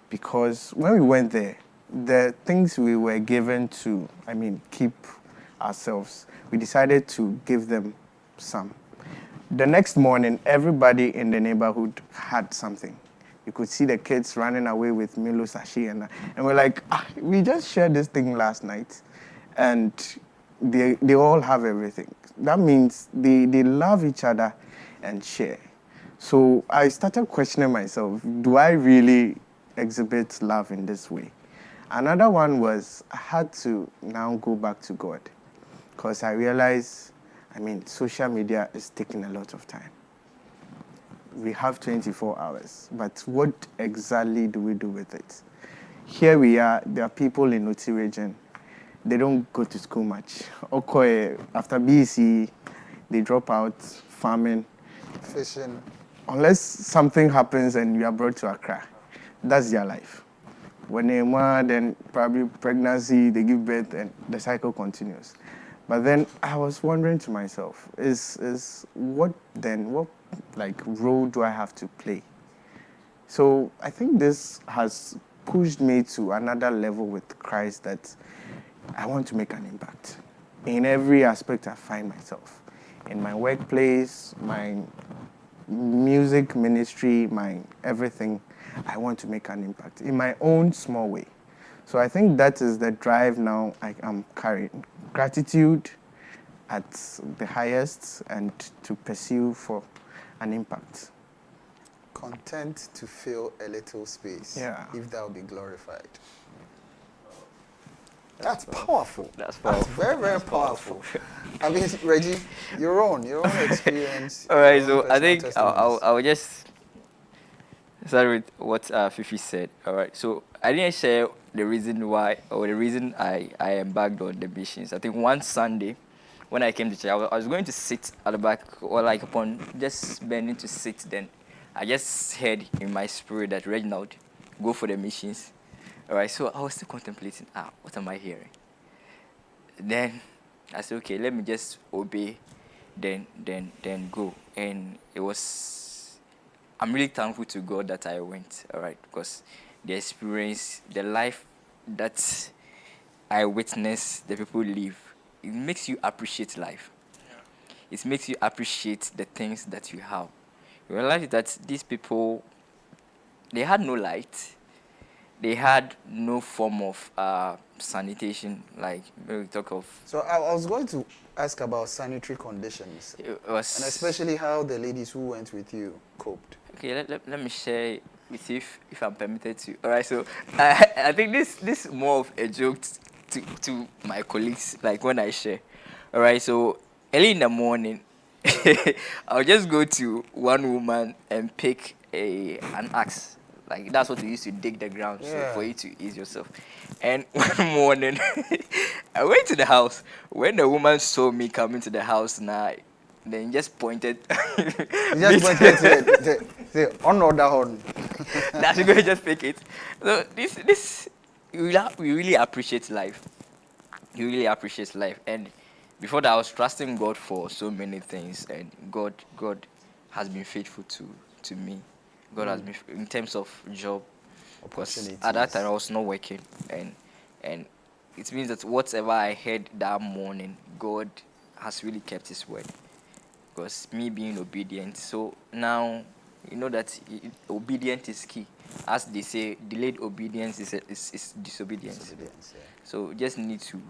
Because when we went there, the things we were given to, I mean, keep ourselves, we decided to give them some. The next morning, everybody in the neighborhood had something. You could see the kids running away with Milo sachet, and we're like, we just shared this thing last night, and they all have everything. That means they love each other and share. So I started questioning myself, do I really exhibit love in this way? Another one was I had to now go back to God, because I realized, I mean, social media is taking a lot of time. We have 24 hours, but what exactly do we do with it? Here we are, there are people in Oti region, they don't go to school much. Okoye, after BC, they drop out farming. Fishing. Unless something happens and you are brought to Accra, that's their life. When they want, then probably pregnancy, they give birth, and the cycle continues. But then I was wondering to myself, is what like role do I have to play? So I think this has pushed me to another level with Christ, that I want to make an impact in every aspect I find myself. In my workplace, my music ministry, my everything, I want to make an impact in my own small way. So I think that is the drive now I am carrying. Gratitude at the highest, and to pursue for an impact. Content to fill a little space. Yeah. If that will be glorified. That's powerful. That's That's powerful. very, very powerful. I mean, Reggie, your own experience. All right, your own so I personal think testimonies. I'll just start with what Fifi said. All right, so I didn't share the reason why, or the reason I embarked on the missions. I think one Sunday when I came to church, I was going to sit at the back, or like upon just bending to sit, then I just heard in my spirit that Reginald, go for the missions. All right, so I was still contemplating, what am I hearing? Then I said, okay, let me just obey, then go. And it was, I'm really thankful to God that I went, all right, because the experience, the life that I witnessed the people live, it makes you appreciate life. Yeah. It makes you appreciate the things that you have. You realize that these people, they had no light. They had no form of sanitation, like when we talk of. So I was going to ask about sanitary conditions, It was, and especially how the ladies who went with you coped. okay, let me share with you if I'm permitted to. All right, so I think this is more of a joke to my colleagues, like when I share. All right, so early in the morning, I'll just go to one woman and pick an axe. Like that's what we used to dig the ground, so Yeah. for you to ease yourself. And one morning, I went to the house. When the woman saw me coming to the house, now, then just pointed. You just pointed to the on or down. That's going to just pick it. So this we really appreciate life. You really appreciate life. And before that, I was trusting God for so many things, and God has been faithful to me. God has been in terms of job. Because at that time I was not working, and it means that whatever I heard that morning, God has really kept His word. Because me being obedient, so now you know that obedience is key. As they say, delayed obedience is disobedience. Disobedience, yeah. So just need to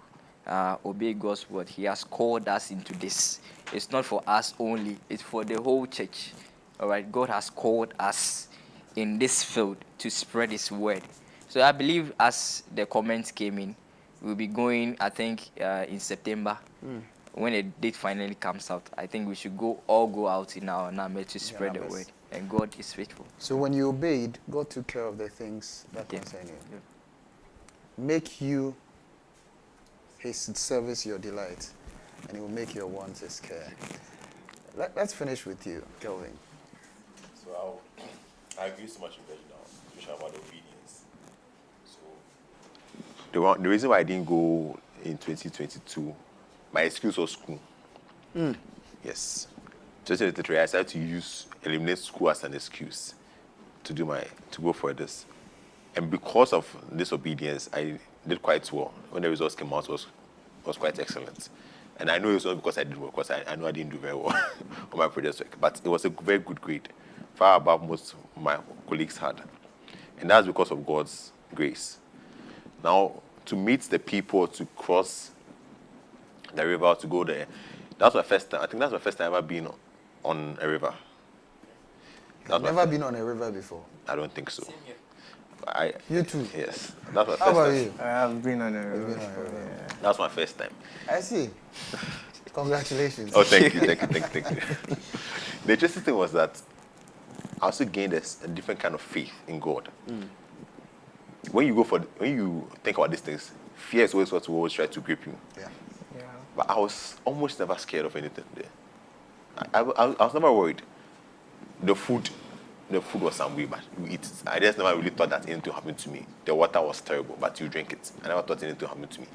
obey God's word. He has called us into this. It's not for us only, it's for the whole church. All right, God has called us in this field to spread His word. So I believe as the comments came in, we'll be going, I think, in September. When the date finally comes out, I think we should all go out in our Name to spread the word. And God is faithful. So when you obeyed, God took care of the things that concern you. Yeah. Make you His service your delight, and He will make your wants His care. Let's finish with you, Kelvin. So I agree so much with Reginald, especially about obedience. So the reason why I didn't go in 2022, my excuse was school. Yes. 2023, I started to eliminate school as an excuse to go for this. And because of this obedience, I did quite well. When the results came out, was quite excellent. And I know it's not because I did well, because I know I didn't do very well on my project work. But it was a very good grade, far above most of my colleagues had. And that's because of God's grace. Now, to meet the people, to cross the river, to go there, that's my first time. I think that's my first time ever been on a river. You've never been on a river before? I don't think so. You too? Yes. That's my first How about time. you? I have been on a river. Yeah. That's my first time. I see. Congratulations. Oh, thank you. The interesting thing was that I also gained a different kind of faith in God. When you think about these things, fear is always what will always try to grip you. Yeah. But I was almost never scared of anything there. I was never worried. The food was some way, but you eat it. I just never really thought that anything to happen to me. The water was terrible, but you drink it. I never thought anything to happen to me.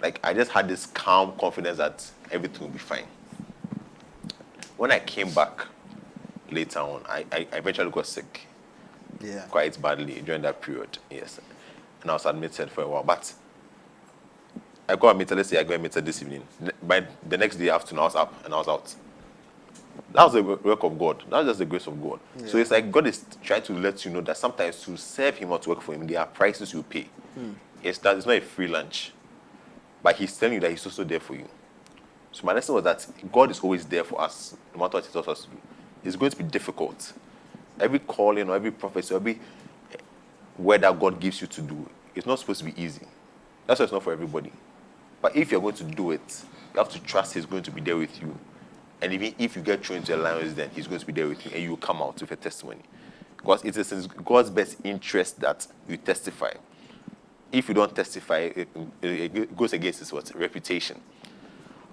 Like, I just had this calm confidence that everything will be fine. When I came back later on, I eventually got sick. Yeah. Quite badly during that period, yes. And I was admitted for a while. But I got admitted this evening. By the next day afternoon, I was up and I was out. That was the work of God. That was just the grace of God. Yeah. So it's like God is trying to let you know that sometimes to serve Him or to work for Him, there are prices you pay. It's not a free lunch. But He's telling you that He's also there for you. So my lesson was that God is always there for us, no matter what He tells us to do. It's going to be difficult. Every calling or every prophecy, every word that God gives you to do, it's not supposed to be easy. That's why it's not for everybody. But if you're going to do it, you have to trust He's going to be there with you. And even if you get thrown into a lion's den, He's going to be there with you and you will come out with a testimony. Because it is in God's best interest that you testify. If you don't testify, it goes against His reputation.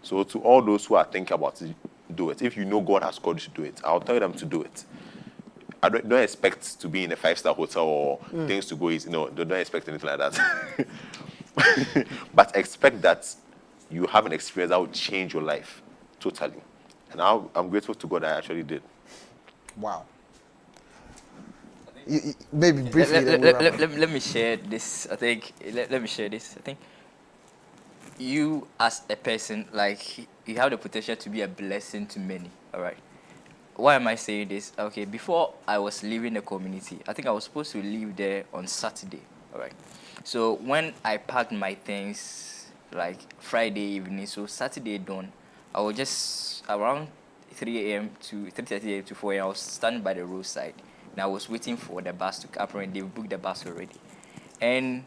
So to all those who are thinking about it, do it. If you know God has called you to do it, I'll tell them to do it. I don't expect to be in a 5-star hotel or things to go easy. No, don't expect anything like that. But expect that you have an experience that will change your life totally. And I'm grateful to God I actually did. Wow. Maybe briefly. Let me share this. Let me share this. I think you as a person, like, you have the potential to be a blessing to many. All right. Why am I saying this? Okay, before I was leaving the community, I think I was supposed to leave there on Saturday. All right. So when I packed my things, like Friday evening, so Saturday dawn, I was just around 3 a.m. to 3:30 a.m. to 4 a.m. I was standing by the roadside, and I was waiting for the bus to come. Apparently, they booked the bus already, and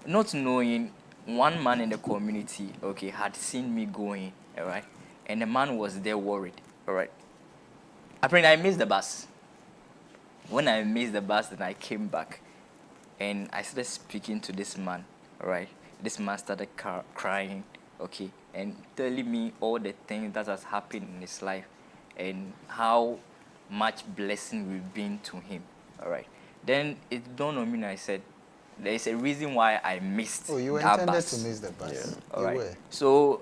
not knowing, one man in the community, okay, had seen me going, all right, and the man was there worried, all right. Apparently, I missed the bus. When I missed the bus, then I came back, and I started speaking to this man, all right. This man started crying, okay, and telling me all the things that has happened in his life and how much blessing we've been to him, all right. Then it dawned on me and I said, there is a reason why I missed that bus. Oh, you intended to miss the bus. Yeah. All right. So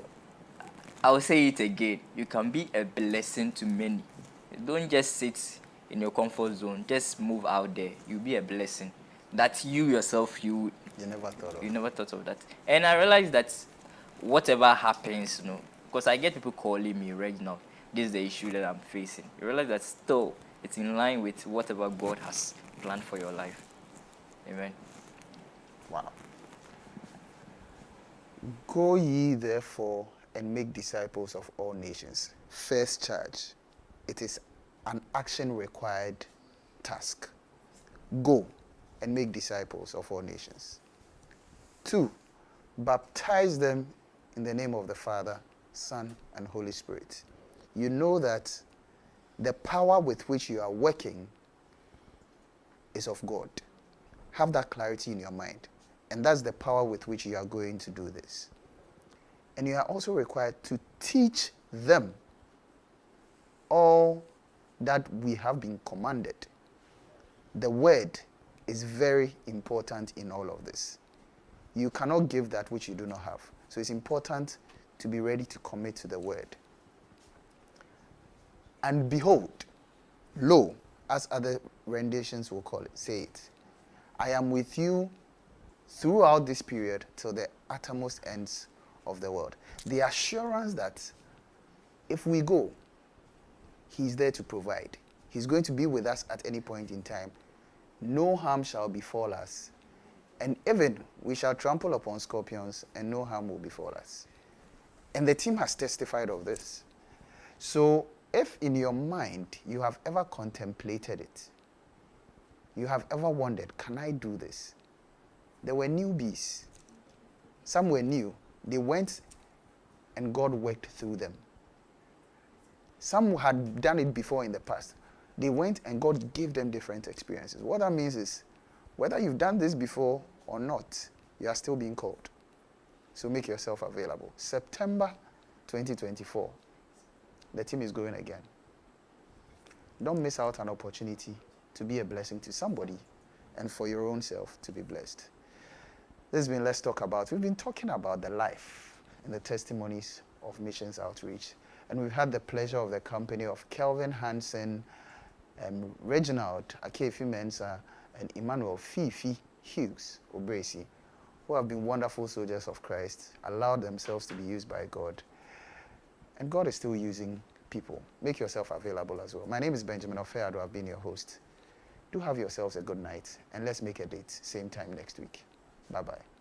I'll say it again. You can be a blessing to many. Don't just sit in your comfort zone. Just move out there. You'll be a blessing. That you yourself, you never thought of that. And I realized that whatever happens, because I get people calling me, Reginald, this is the issue that I'm facing. You realize that still it's in line with whatever God has planned for your life. Amen. Wow. Go ye therefore and make disciples of all nations. First charge. It is an action required task. Go and make disciples of all nations. 2, baptize them in the name of the Father, Son, and Holy Spirit. You know that the power with which you are working is of God. Have that clarity in your mind. And that's the power with which you are going to do this. And you are also required to teach them all that we have been commanded. The word is very important in all of this. You cannot give that which you do not have. So it's important to be ready to commit to the word. And behold, lo, as other renditions will call it, say it, I am with you throughout this period till the uttermost ends of the world. The assurance that if we go, he's there to provide. He's going to be with us at any point in time. No harm shall befall us. And even we shall trample upon scorpions and no harm will befall us. And the team has testified of this. So if in your mind you have ever contemplated it, you have ever wondered, can I do this? There were newbies. Some were new. They went and God worked through them. Some had done it before in the past. They went and God gave them different experiences. What that means is, whether you've done this before or not, you are still being called. So make yourself available. September 2024, the team is going again. Don't miss out an opportunity to be a blessing to somebody and for your own self to be blessed. This has been Let's Talk About. We've been talking about the life and the testimonies of missions outreach. And we've had the pleasure of the company of Kelvin Hansen, Reginald Akefi Mensah, and Emmanuel Fifi Hughes Obresi, who have been wonderful soldiers of Christ, allowed themselves to be used by God. And God is still using people. Make yourself available as well. My name is Benjamin Ofeado. I've been your host. Do have yourselves a good night, and let's make a date, same time next week. Bye-bye.